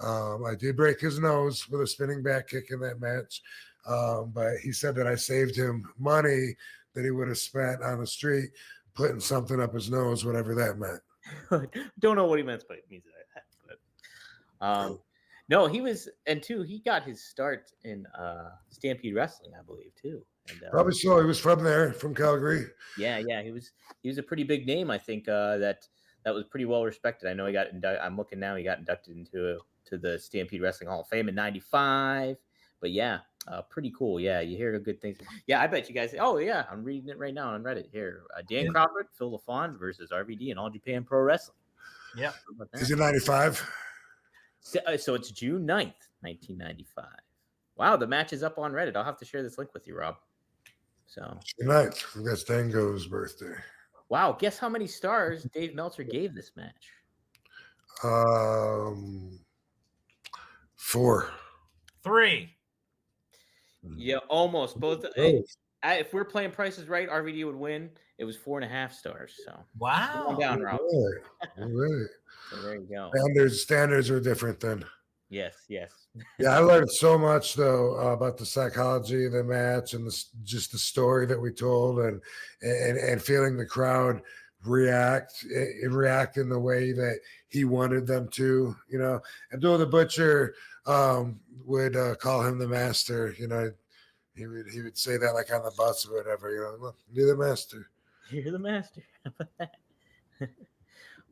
I did break his nose with a spinning back kick in that match. But he said that I saved him money that he would have spent on the street putting something up his nose, whatever that meant. Don't know what he meant, but it means that. But no, he was, and two, he got his start in Stampede Wrestling, I believe, too. And, probably so. He was from there, from Calgary. Yeah, he was a pretty big name. I think that was pretty well respected. I know he got inducted. I'm looking now. He got inducted into the Stampede Wrestling Hall of Fame in '95. But yeah, pretty cool. Yeah, you hear good things. Yeah, I bet you guys. Oh yeah, I'm reading it right now on Reddit here. Dan Crawford, Phil LaFon versus RVD in All Japan Pro Wrestling. Yeah. Is it 95? So it's June 9th, 1995. Wow, the match is up on Reddit. I'll have to share this link with you, Rob. So June 9th. That's Dango's birthday. Wow, guess how many stars Dave Meltzer gave this match? 4. 3. Yeah, almost both. If we're playing prices right, RVD would win. It was 4.5 stars. So wow, down, Rob. Really? So there you go. Standards are different then. Yes. Yeah, I learned so much though about the psychology of the match and just the story that we told, and feeling the crowd react in the way that he wanted them to. Abdul the Butcher would call him the master. He would say that like on the bus or whatever. Look, you're the master. You're the master. How about that?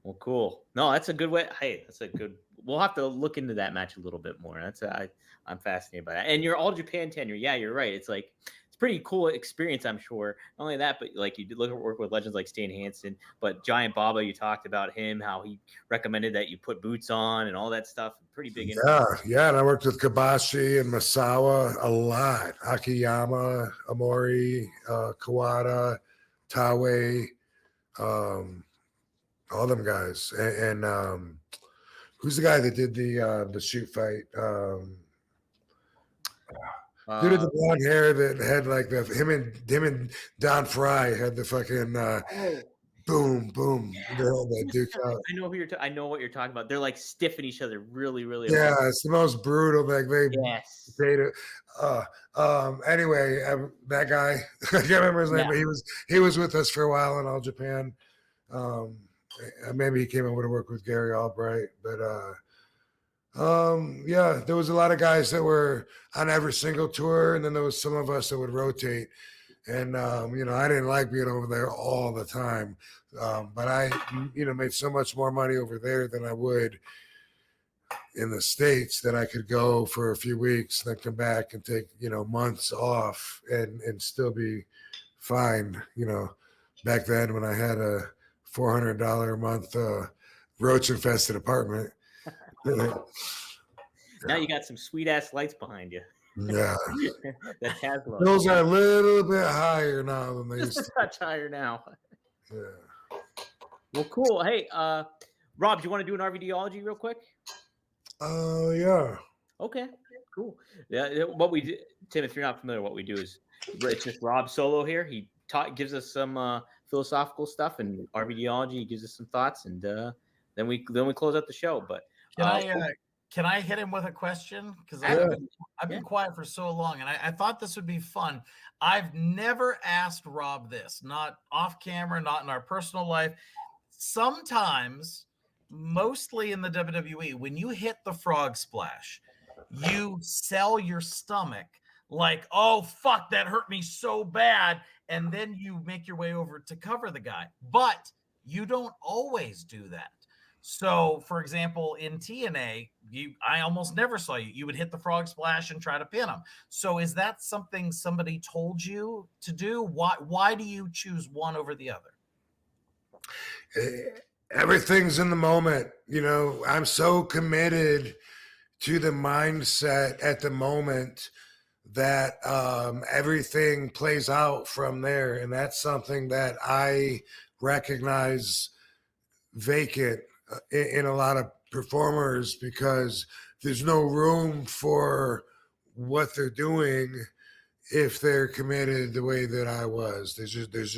Well, cool. No, that's a good way. Hey, that's a good. We'll have to look into that match a little bit more. I'm fascinated by that. And your All Japan tenure, yeah, you're right. It's like it's pretty cool experience, I'm sure. Not only that, but like you did work with legends like Stan Hansen, but Giant Baba, you talked about him, how he recommended that you put boots on and all that stuff. Pretty big. Yeah, and I worked with Kabashi and Masawa a lot. Akiyama, Amori, Kawada, Taue, all them guys, and who's the guy that did the shoot fight? Dude with the blonde hair that had like him and Don Fry had the fucking boom. That Duke out. I know I know what you're talking about. They're like stiffing each other really, really. Yeah, hard. it's the most brutal. Like they paid it. Anyway, that guy, I can't remember his name, but he was with us for a while in All Japan. Maybe he came over to work with Gary Albright, but yeah, there was a lot of guys that were on every single tour, and then there was some of us that would rotate. And I didn't like being over there all the time, but I made so much more money over there than I would in the States, that I could go for a few weeks, then come back and take months off and still be fine. Back then when I had a $400 a month roach infested apartment. Now you got some sweet ass lights behind you. Yeah. That Tesla. Those are a little bit higher now than they used to. Just a touch higher now. Yeah. Well, cool. Hey, Rob, do you want to do an RVDology real quick? Yeah. Okay, cool. Yeah, what we do, Tim, if you're not familiar, what we do is it's just Rob solo here. He gives us some philosophical stuff, and RVDology. He gives us some thoughts, and then we close out the show. But can I hit him with a question? Because I've been quiet for so long, and I thought this would be fun. I've never asked Rob this, not off camera, not in our personal life. Sometimes, mostly in the WWE, when you hit the frog splash, you sell your stomach like, oh, fuck, that hurt me so bad. And then you make your way over to cover the guy. But you don't always do that. So, for example, in TNA, I almost never saw you. You would hit the frog splash and try to pin him. So is that something somebody told you to do? Why do you choose one over the other? Everything's in the moment. You know, I'm so committed to the mindset at the moment that everything plays out from there. And that's something that I recognize vacant in a lot of performers, because there's no room for what they're doing if they're committed the way that I was. There's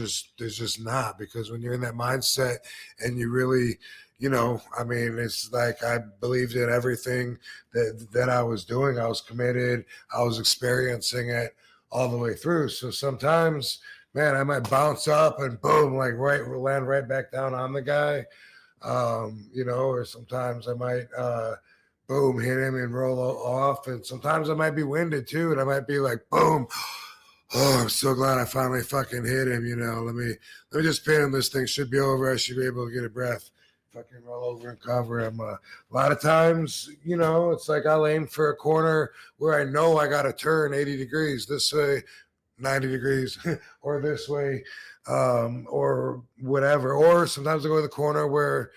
just not, because when you're in that mindset and you really, you know, I mean, it's like I believed in everything that I was doing. I was committed. I was experiencing it all the way through. So sometimes, man, I might bounce up and boom, like land right back down on the guy. You know, or sometimes I might boom, hit him and roll off. And sometimes I might be winded too, and I might be like, boom. Oh, I'm so glad I finally fucking hit him. You know, let me just pin him. This thing should be over. I should be able to get a breath. Fucking roll over and cover him. A lot of times, you know, it's like I'll aim for a corner where I know I got to turn 80 degrees this way, 90 degrees, or this way, or whatever. Or sometimes I go to the corner where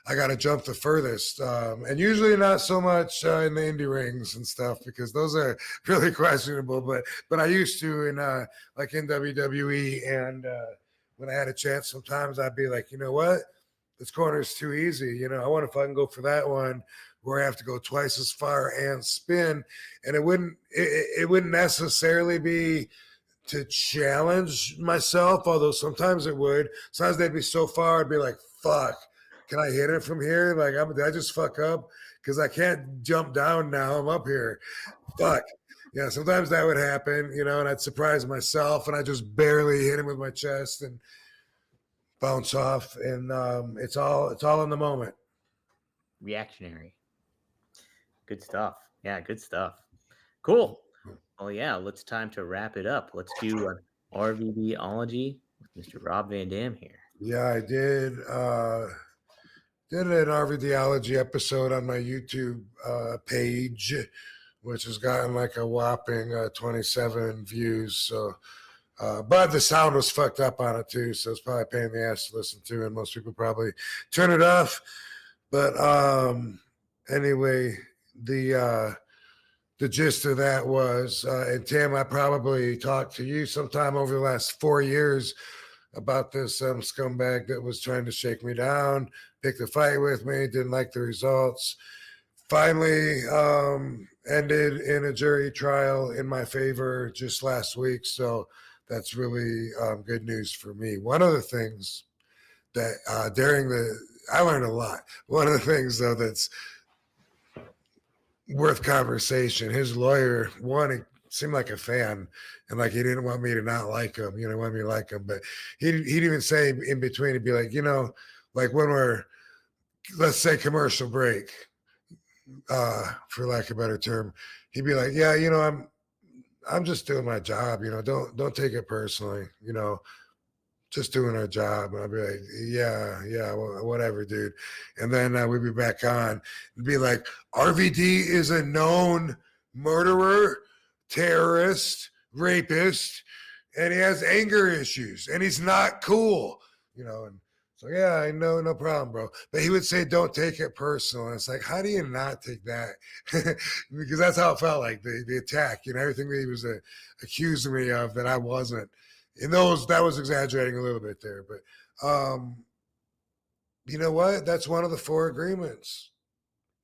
I got to jump the furthest, and usually not so much in the indie rings and stuff, because those are really questionable. But I used to in like in WWE, and when I had a chance, sometimes I'd be like, you know what, this corner is too easy. You know, I want to fucking go for that one where I have to go twice as far and spin, and it wouldn't necessarily be to challenge myself, although sometimes it would. Sometimes they'd be so far, I'd be like, fuck. Can I hit it from here? Like, did I just fuck up? Because I can't jump down now. I'm up here. Fuck. Yeah, sometimes that would happen, you know, and I'd surprise myself, and I just barely hit him with my chest and bounce off. And it's all in the moment. Reactionary. Good stuff. Yeah, good stuff. Cool. Well, yeah, it's time to wrap it up. Let's do an RVDology with Mr. Rob Van Dam here. Yeah, I did. Did an RVDology episode on my YouTube page, which has gotten like a whopping 27 views. So, but the sound was fucked up on it too, so it's probably a pain in the ass to listen to, and most people probably turn it off. But anyway, the gist of that was, and Tim, I probably talked to you sometime over the last 4 years about this scumbag that was trying to shake me down, picked a fight with me, didn't like the results. Finally ended in a jury trial in my favor just last week. So that's really good news for me. One of the things that I learned a lot. One of the things, though, that's worth conversation, his lawyer, one, seemed like a fan, and like he didn't want me to not like him, you know, want me to like him. But he'd even say in between, he'd be like, you know, like when we're, let's say, commercial break, for lack of a better term, he'd be like, yeah, you know, I'm just doing my job, you know, don't take it personally, you know, just doing our job. And I'd be like, yeah, whatever, dude. And then we'd be back on and be like, RVD is a known murderer, terrorist, rapist, and he has anger issues, and he's not cool, you know. And so, yeah, I know, no problem, bro. But he would say, don't take it personal. And it's like, how do you not take that? Because that's how it felt like, the attack, you know, everything that he was accusing me of that I wasn't. And that was exaggerating a little bit there. But you know what? That's one of the 4 agreements.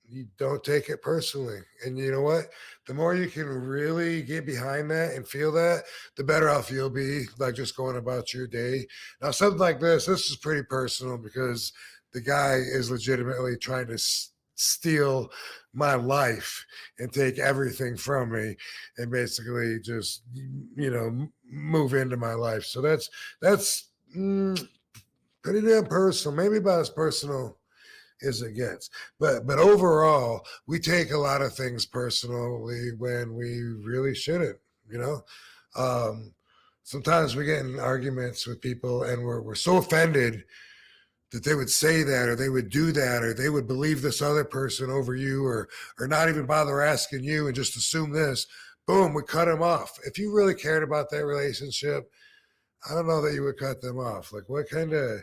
You don't take it personally. And you know what? The more you can really get behind that and feel that, the better off you'll be, like just going about your day. Now, something like this is pretty personal, because the guy is legitimately trying to steal my life and take everything from me and basically just, you know, move into my life. So that's pretty damn personal, maybe about as personal as it gets. But overall, we take a lot of things personally when we really shouldn't, you know. Sometimes we get in arguments with people and we're so offended that they would say that, or they would do that, or they would believe this other person over you, or not even bother asking you and just assume this. Boom, we cut them off. If you really cared about that relationship, I don't know that you would cut them off. Like, what kind of,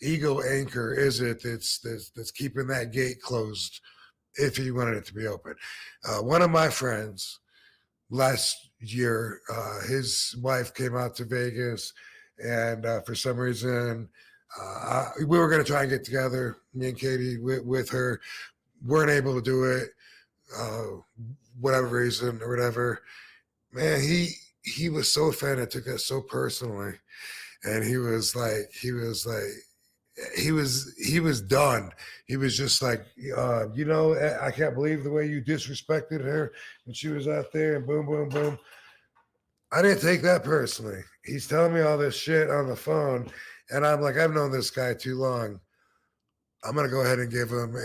ego anchor is it that's keeping that gate closed if you wanted it to be open? One of my friends last year, his wife came out to Vegas, and for some reason, we were going to try and get together, me and Katie, with her. Weren't able to do it, whatever reason or whatever. Man, he was so offended, took that so personally, and he was done. He was just like, I can't believe the way you disrespected her when she was out there, and boom, boom, boom. I didn't take that personally. He's telling me all this shit on the phone, and I'm like, I've known this guy too long. I'm gonna go ahead and give him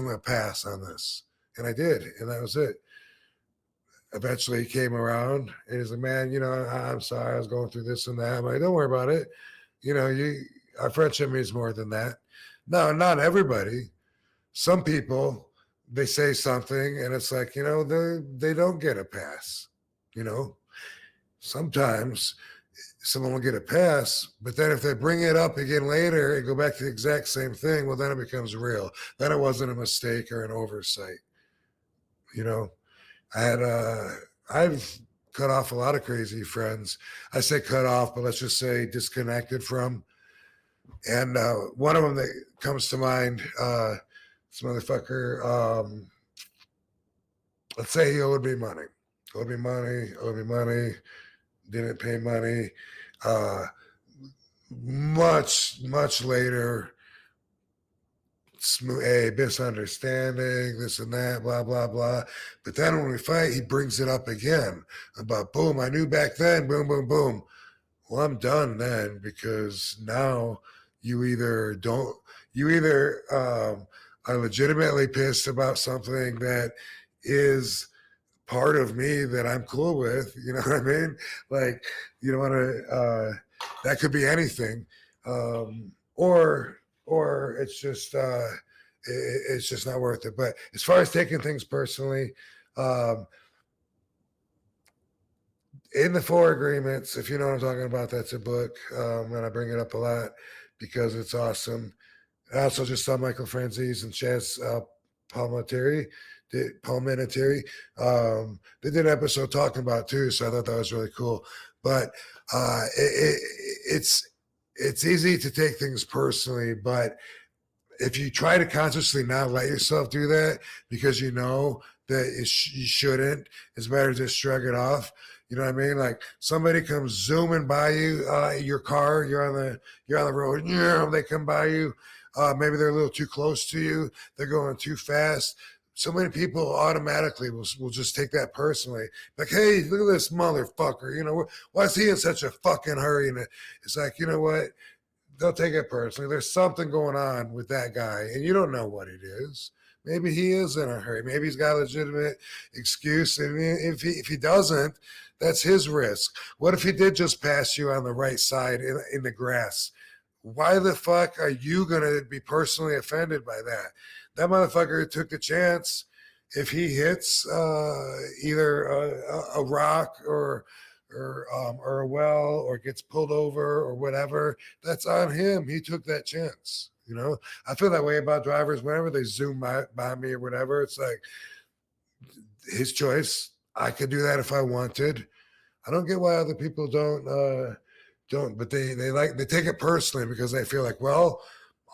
a pass on this, and I did, and that was it. Eventually, he came around, and he's like, "Man, I'm sorry, I was going through this and that." I'm like, "Don't worry about it. Our friendship means more than that." No, not everybody. Some people, they say something, and it's like, they don't get a pass. Sometimes someone will get a pass, but then if they bring it up again later and go back to the exact same thing, well, then it becomes real. Then it wasn't a mistake or an oversight. I've cut off a lot of crazy friends. I say cut off, but let's just say disconnected from. And one of them that comes to mind, this motherfucker, let's say he owed me money, didn't pay money. Much later, a misunderstanding, this and that, blah, blah, blah. But then when we fight, he brings it up again about, boom, I knew back then, boom, boom, boom. Well, I'm done then, because now you either are legitimately pissed about something that is part of me that I'm cool with, you know what I mean? Like, you don't want to, that could be anything. Or it's just not worth it. But as far as taking things personally, in the 4 agreements, if you know what I'm talking about, that's a book, and I bring it up a lot because it's awesome. I also just saw Michael Franzese and Chaz Palminteri. They did an episode talking about it too, so I thought that was really cool. But it's easy to take things personally, but if you try to consciously not let yourself do that because you know that you shouldn't, it's better to just shrug it off. You know what I mean? Like somebody comes zooming by you, your car, you're on the road, they come by you. Maybe they're a little too close to you. They're going too fast. So many people automatically will just take that personally. Like, hey, look at this motherfucker. Why is he in such a fucking hurry? And it's like, you know what? They'll take it personally. There's something going on with that guy, and you don't know what it is. Maybe he is in a hurry. Maybe he's got a legitimate excuse. And if he doesn't, that's his risk. What if he did just pass you on the right side in the grass? Why the fuck are you going to be personally offended by that? That motherfucker took the chance. If he hits either a rock or a well or gets pulled over or whatever, that's on him. He took that chance. I feel that way about drivers whenever they zoom by me or whatever. It's like his choice. I could do that if I wanted. I don't get why other people don't, but they take it personally because they feel like, well,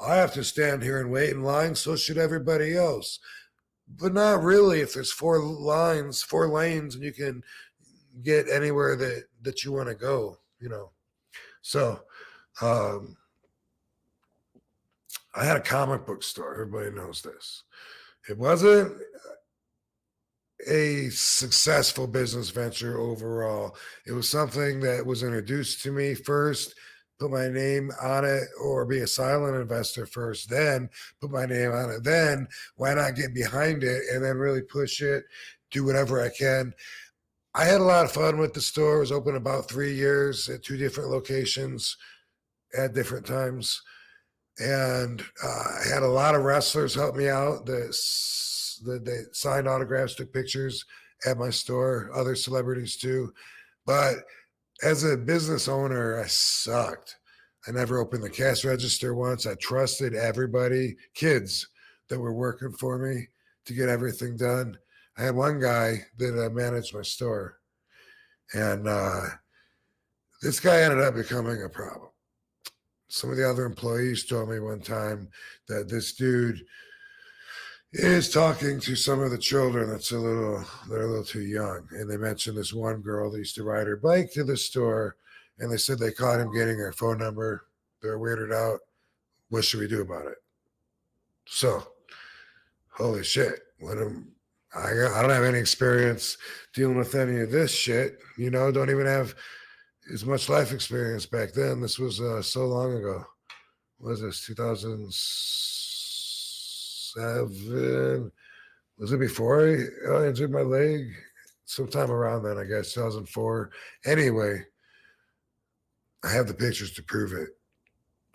I have to stand here and wait in line, so should everybody else. But not really. If there's 4 lanes, and you can get anywhere that you want to go, So I had a comic book store. Everybody knows this. It wasn't a successful business venture overall. It was something that was introduced to me first, put my name on it, or be a silent investor first, then put my name on it. Then why not get behind it and then really push it, do whatever I can. I had a lot of fun with the store. It was open about 3 years at 2 different locations at different times. And I had a lot of wrestlers help me out. They signed autographs, took pictures at my store, other celebrities too. But as a business owner, I sucked. I never opened the cash register once. I trusted everybody, kids that were working for me to get everything done. I had one guy that managed my store, and this guy ended up becoming a problem. Some of the other employees told me one time that this dude is talking to some of the children they're a little too young. And they mentioned this one girl that used to ride her bike to the store, and they said they caught him getting her phone number. They're weirded out. What should we do about it? So, holy shit. I don't have any experience dealing with any of this shit. Don't even have as much life experience back then. This was so long ago. What was this, 2007? Was it before I injured my leg? Sometime around then, I guess, 2004. Anyway, I have the pictures to prove it.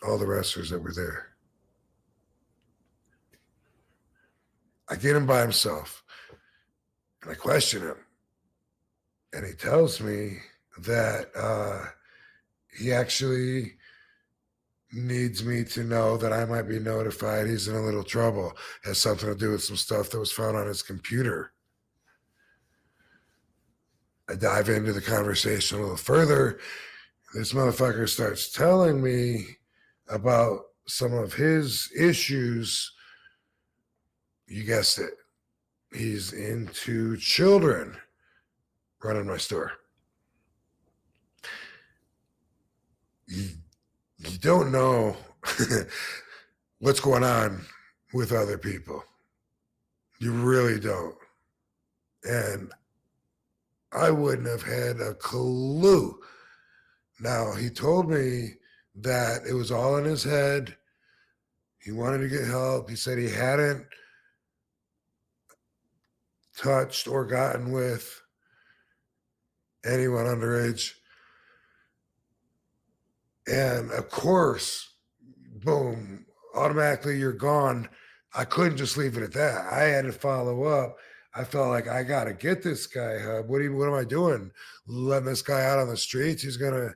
All the wrestlers that were there. I get him by himself, and I question him. And he tells me that he actually needs me to know that I might be notified he's in a little trouble. It has something to do with some stuff that was found on his computer. I dive into the conversation a little further. This motherfucker starts telling me about some of his issues. You guessed it. He's into children running my store. You don't know what's going on with other people. You really don't. And I wouldn't have had a clue. Now, he told me that it was all in his head. He wanted to get help. He said he hadn't touched or gotten with anyone underage. And of course, boom, automatically you're gone. I couldn't just leave it at that. I had to follow up. I felt like I got to get this guy, Hub. What am I doing? Letting this guy out on the streets? He's going to,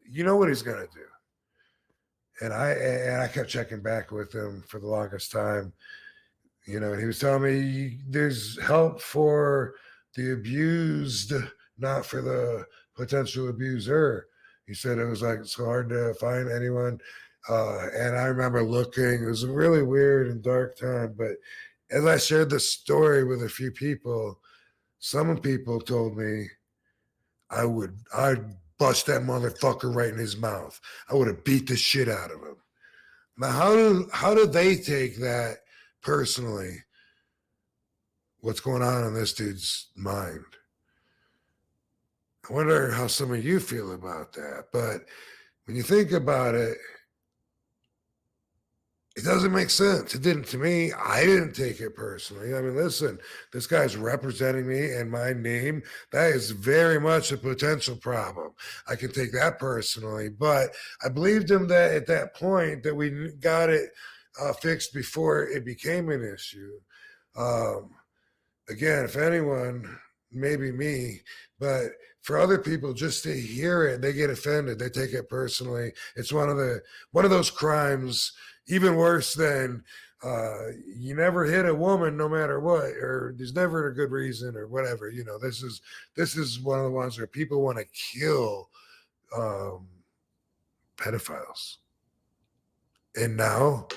you know what he's going to do. And I kept checking back with him for the longest time. And he was telling me there's help for the abused, not for the potential abuser. He said it was like so hard to find anyone. And I remember looking. It was a really weird and dark time. But as I shared the story with a few people, some people told me I'd bust that motherfucker right in his mouth. I would have beat the shit out of him. Now, how do they take that personally? What's going on in this dude's mind? I wonder how some of you feel about that. But when you think about it, it doesn't make sense. It didn't to me. I didn't take it personally. I mean, listen, this guy's representing me and my name. That is very much a potential problem. I can take that personally. But I believed him that at that point that we got it fixed before it became an issue. Again, if anyone, maybe me, but for other people just to hear it, they get offended. They take it personally. It's one of those crimes, even worse than you never hit a woman no matter what, or there's never a good reason or whatever. This is one of the ones where people want to kill pedophiles. And now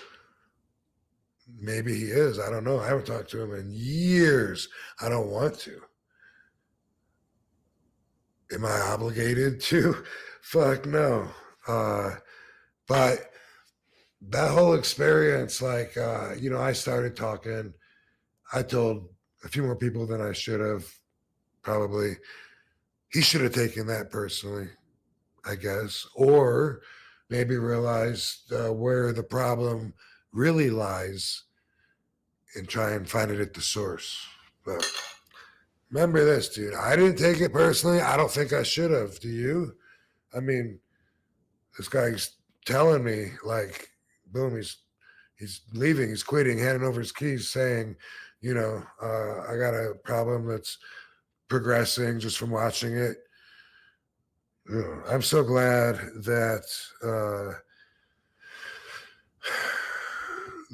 maybe he is. I don't know. I haven't talked to him in years. I don't want to. Am I obligated to? Fuck no. But that whole experience, I started talking. I told a few more people than I should have, probably. He should have taken that personally, I guess. Or maybe realized where the problem really lies and try and find it at the source. But remember this, dude. I didn't take it personally. I don't think I should have. Do you? I mean, this guy's telling me, boom, he's leaving, he's quitting, handing over his keys, saying, I got a problem that's progressing just from watching it. I'm so glad that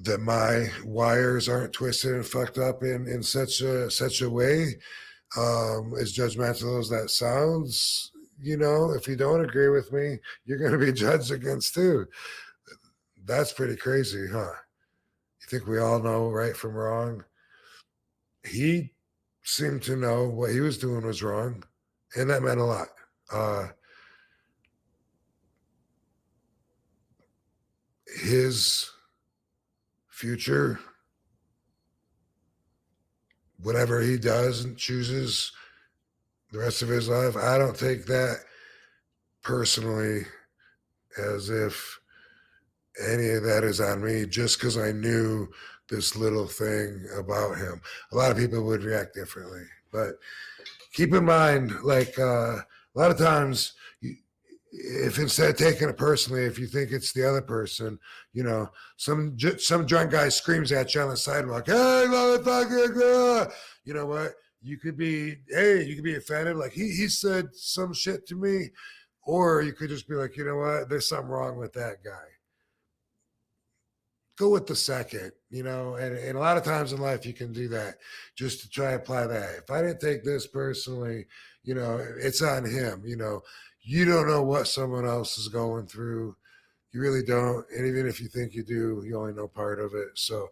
that my wires aren't twisted and fucked up in such a way. As judgmental as that sounds, if you don't agree with me, you're going to be judged against too. That's pretty crazy, huh? You think we all know right from wrong? He seemed to know what he was doing was wrong, and that meant a lot. His future, whatever he does and chooses the rest of his life, I don't take that personally as if any of that is on me just because I knew this little thing about him. A lot of people would react differently, but keep in mind, like a lot of times, if instead of taking it personally, if you think it's the other person, some drunk guy screams at you on the sidewalk, "Hey, motherfucker!" You know what? You could be offended, like he said some shit to me, or you could just be like, you know what? There's something wrong with that guy. Go with the second, and a lot of times in life you can do that just to try and apply that. If I didn't take this personally, it's on him. You don't know what someone else is going through. You really don't. And even if you think you do, you only know part of it. So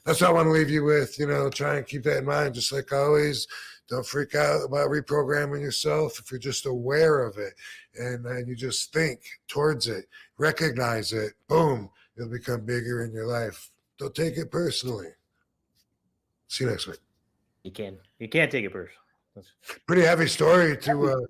that's what I want to leave you with. Try and keep that in mind. Just like always, don't freak out about reprogramming yourself. If you're just aware of it and you just think towards it, recognize it, boom, it'll become bigger in your life. Don't take it personally. See you next week. You can't take it personally. Pretty heavy story to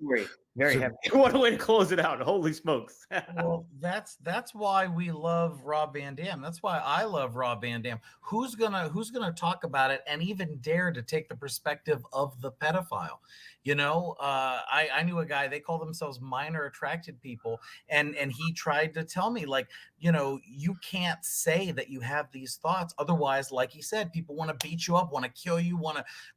very heavy. What a way to close it out. Holy smokes. Well, that's why we love Rob Van Dam. That's why I love Rob Van Dam. Who's gonna talk about it and even dare to take the perspective of the pedophile? I knew a guy, they call themselves minor attracted people, and he tried to tell me, like, you can't say that you have these thoughts. Otherwise, like he said, people want to beat you up, want to kill you,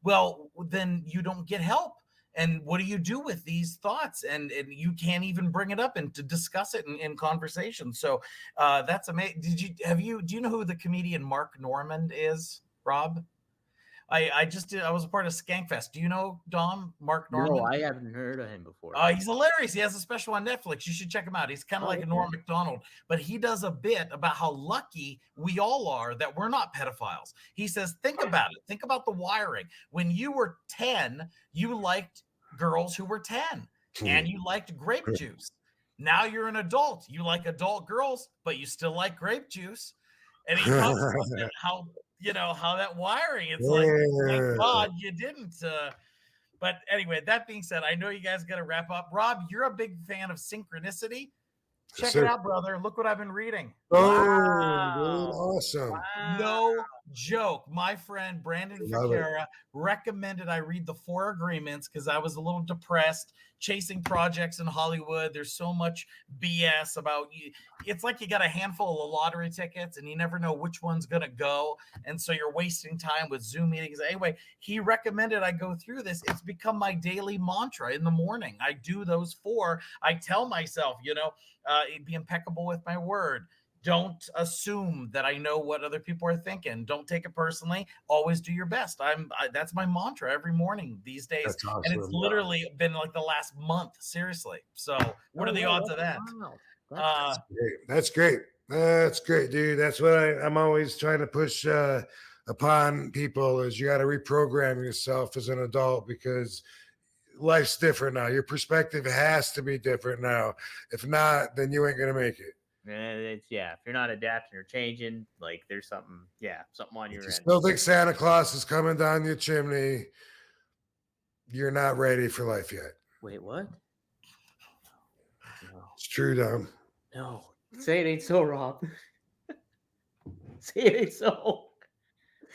well, then you don't get help. And what do you do with these thoughts? And you can't even bring it up and to discuss it in conversation. So that's amazing. Do you know who the comedian Mark Normand is, Rob? I was a part of Skankfest. Do you know Mark Normand? No, I haven't heard of him before. He's hilarious. He has a special on Netflix. You should check him out. He's kind of like a Norm Macdonald, but he does a bit about how lucky we all are that we're not pedophiles. He says, think about it. Think about the wiring. When you were 10, you liked girls who were 10 and you liked grape juice. Now you're an adult. You like adult girls, but you still like grape juice. And he talks about how that wiring, it's like, thank God you didn't. But anyway, that being said, I know you guys got to wrap up. Rob, you're a big fan of synchronicity. Check it out, brother. Look what I've been reading. Wow. Dude, awesome. Wow. No joke. My friend Brandon Ficara recommended I read the 4 Agreements because I was a little depressed chasing projects in Hollywood. There's so much BS about you. It's like you got a handful of lottery tickets and you never know which one's going to go. And so you're wasting time with Zoom meetings. Anyway, he recommended I go through this. It's become my daily mantra in the morning. I do those 4. I tell myself, be impeccable with my word. Don't assume that I know what other people are thinking. Don't take it personally. Always do your best. That's my mantra every morning these days. That's awesome, and it's literally been like the last month. Seriously. So what are the odds of that? Wow. That's great. That's great, dude. That's what I'm always trying to push upon people is you got to reprogram yourself as an adult because life's different now. Your perspective has to be different now. If not, then you ain't going to make it. If you're not adapting or changing, like there's something on your end. Still think Santa Claus is coming down your chimney. You're not ready for life yet. Wait, what? No. It's true, Dom. No, say it ain't so, Rob. Say it ain't so.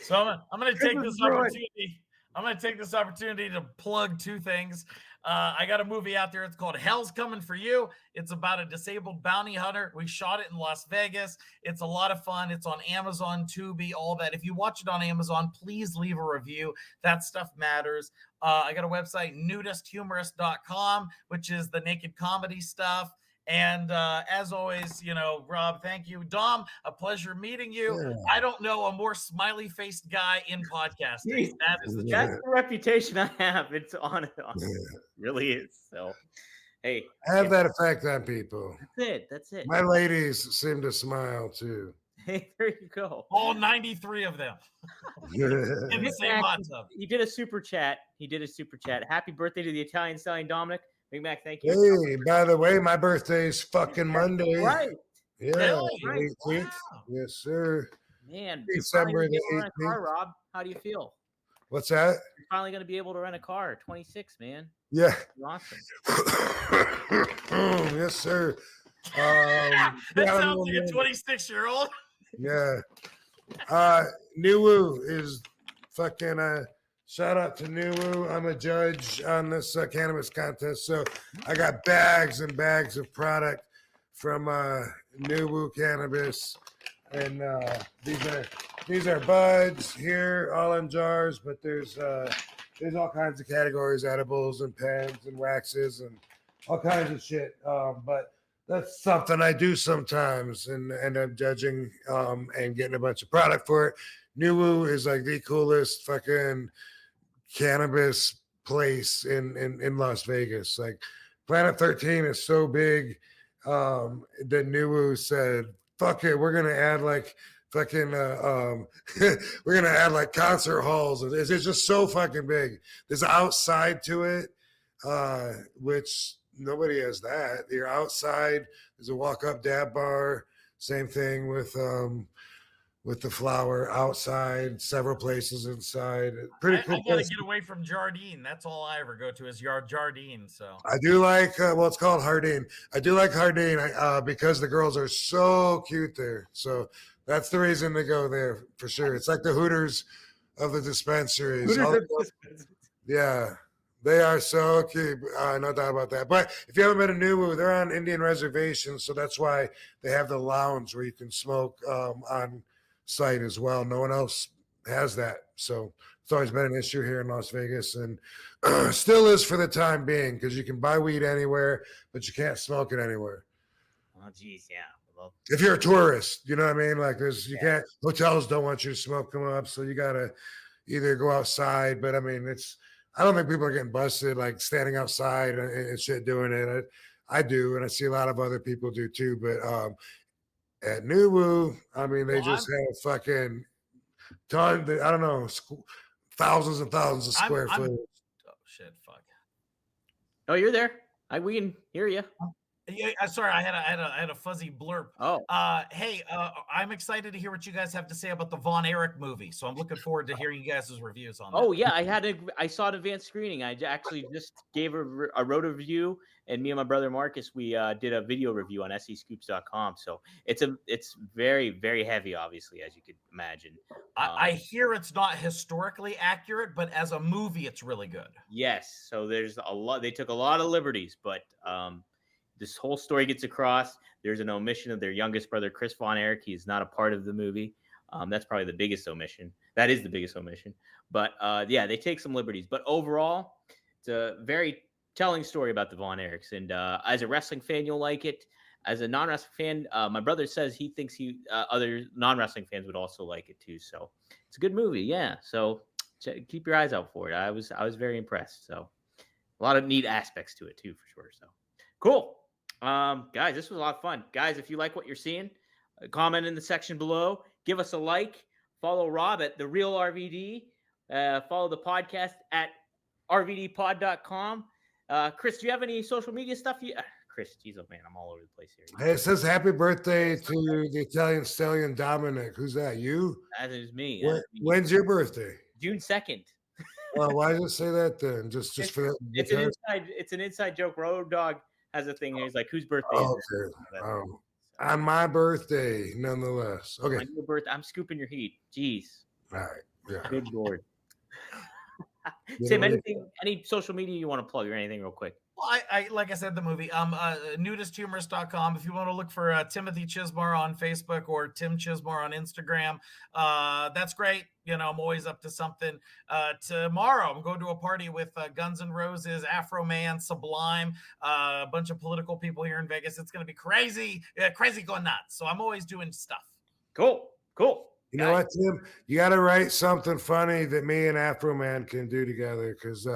So I'm going to take this opportunity. I'm going to take this opportunity to plug 2 things. I got a movie out there. It's called Hell's Coming for You. It's about a disabled bounty hunter. We shot it in Las Vegas. It's a lot of fun. It's on Amazon, Tubi, all that. If you watch it on Amazon, please leave a review. That stuff matters. I got a website, nudisthumorist.com, which is the naked comedy stuff. And as always, Rob, thank you. Dom, a pleasure meeting you. Yeah. I don't know a more smiley faced guy in podcasting. Jeez. That is the truth. That's the reputation I have. It's on it. Really is. So, hey, Have that effect on people. that's it. That's it. My ladies seem to smile too. Hey, there you go. All 93 of them in the same hot tub. He did a super chat. Happy birthday to the Italian Stallion Dominic. Big Mac, thank you. Hey, by the way, my birthday's fucking Monday. Right. Yeah. Really? Right. 18th. Wow. Yes, sir. Man, December you're finally gonna be able to the rent a car, Rob. How do you feel? What's that? You're finally going to be able to rent a car. 26, man. Yeah. You're awesome. Yes, sir. That sounds like a 26-year-old. Yeah. Nuwu is fucking shout out to Nuwu. I'm a judge on this cannabis contest. So I got bags and bags of product from Nuwu Cannabis. And these are buds here, all in jars, but there's all kinds of categories, edibles and pens and waxes and all kinds of shit. But that's something I do sometimes and end up judging and getting a bunch of product for it. Nuwu is like the coolest fucking cannabis place in Las Vegas. Like Planet 13 is so big that Nuwu said, fuck it, we're gonna add like fucking we're gonna add like concert halls. It's just so fucking big. There's an outside to it, which nobody has that. You're outside. There's a walk-up dab bar. Same thing with the flower outside. Several places inside. Pretty cool. I gotta get away from Jardine. That's all I ever go to is Jardine. So I do like it's called Hardin. I do like Hardin because the girls are so cute there. So that's the reason to go there for sure. It's like the Hooters of the dispensaries. Yeah. They are so cute. No doubt about that. But if you haven't been to Nuwu, they're on Indian reservations. So that's why they have the lounge where you can smoke on site as well. No one else has that. So it's always been an issue here in Las Vegas and still is for the time being because you can buy weed anywhere, but you can't smoke it anywhere. Oh, geez, yeah. Well, If you're a tourist, you know what I mean? Like can't, hotels don't want you to smoke them up. So you got to either go outside. But I mean, I don't think people are getting busted like standing outside and shit doing it. I do, and I see a lot of other people do too. But at Nuwu, I mean, they have fucking ton. I don't know, thousands and thousands of square foot. Oh shit! Fuck. oh, you're there. We can hear you. Yeah, sorry, I had a fuzzy blurb. Oh, Hey, I'm excited to hear what you guys have to say about the Von Erich movie. So I'm looking forward to hearing you guys' reviews on that. oh yeah. I saw an advanced screening. I actually just gave a wrote a review, and me and my brother Marcus, we did a video review on SEScoops.com. So it's very, very heavy, obviously, as you could imagine. I hear it's not historically accurate, but as a movie, it's really good. Yes. So there's a lot. They took a lot of liberties, but this whole story gets across. There's an omission of their youngest brother, Chris Von Erich. He's not a part of the movie. That's probably the biggest omission. That is the biggest omission. But yeah, they take some liberties. But overall, it's a very telling story about the Von Erichs. And as a wrestling fan, you'll like it. As a non-wrestling fan, my brother says he thinks other non-wrestling fans would also like it too. So it's a good movie. Yeah. So keep your eyes out for it. I was very impressed. So a lot of neat aspects to it too, for sure. So cool. Guys, this was a lot of fun. Guys, if you like what you're seeing, comment in the section below. Give us a like. Follow Rob at The Real RVD. Follow the podcast at rvdpod.com. Chris, do you have any social media stuff? Chris, geez, oh man, I'm all over the place here. Hey, it says happy birthday to the Italian Stallion Dominic. Who's that? You? That is me. When's your birthday? June 2nd. Well, why does it say that then? Just for that? It's an inside joke. Road Dog has a thing. He's like, whose birthday is Okay. it? On my birthday, nonetheless. Okay. On your birthday, I'm scooping your heat. Jeez. All right. Yeah. Good Lord. Tim, any social media you want to plug or anything real quick? Well, I like I said, the movie, nudisthumorist.com. If you want to look for Timothy Chizmar on Facebook or Tim Chizmar on Instagram, that's great. You know, I'm always up to something. Tomorrow, I'm going to a party with Guns N' Roses, Afro Man, Sublime, a bunch of political people here in Vegas. It's going to be crazy, crazy going nuts. So I'm always doing stuff. Cool. You know what, Tim? You got to write something funny that me and Afro Man can do together, because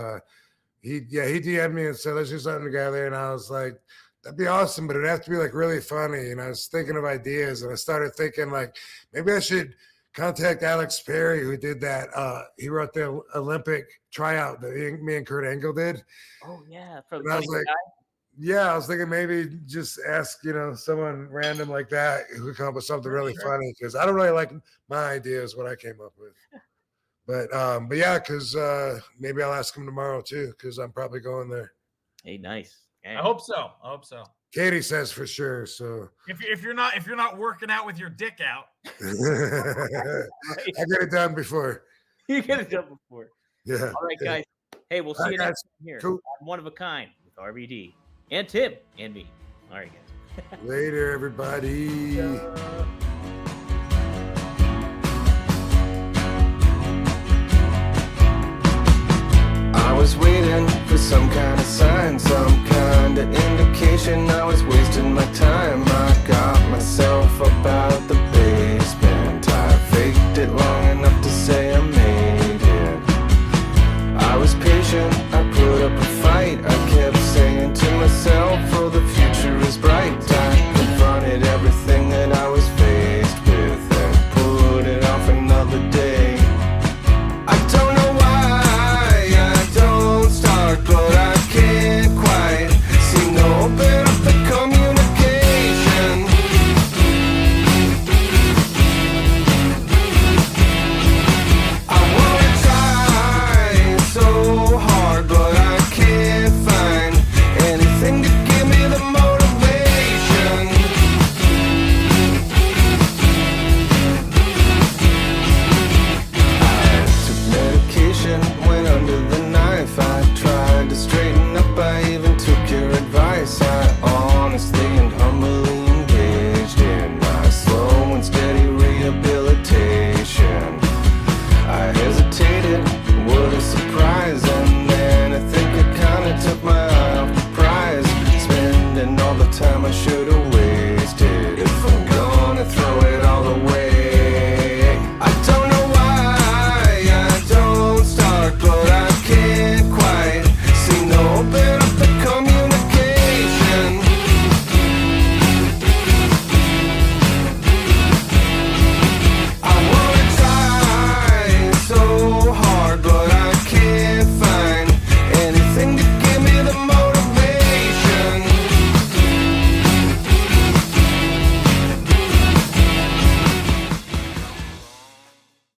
he DM'd me and said, let's do something together. And I was like, that'd be awesome, but it'd have to be like really funny. And I was thinking of ideas, and I started thinking like, maybe I should contact Alex Perry, who did that. He wrote the Olympic tryout that me and Kurt Angle did. Oh yeah. From And I was like, yeah, I was thinking maybe just ask, someone random like that who could come up with something really funny, because I don't really like my ideas, what I came up with. But yeah, because maybe I'll ask him tomorrow too, because I'm probably going there. Hey, nice. I hope so. Katie says for sure. So if you're not working out with your dick out, I get it done before. You get it done before. Yeah. All right, guys. Hey, we'll see you next time here. Cool. On One of a Kind with RVD and Tim and me. All right, guys. Later, everybody. I was waiting for some kind of sign, some kind of indication I was wasting my time. I got myself up out the basement. I faked it long enough to say I made it. I was patient, I put up a fight. I kept saying to myself, oh, the future is bright. I confronted everything that I was faced with and put it off another day. I don't know why I don't start, but I can't quite seem to open up the communication. I wanna try so hard, but I can't find anything to give me the motivation. I took medication, went under the knife. I tried to straighten up, I even took your advice. I honestly and humbly engaged in my slow and steady rehabilitation. I hesitated, what a surprise, and then I think I kinda took my eye off the prize, spending all the time I should've wasted. If I'm gonna throw it all away,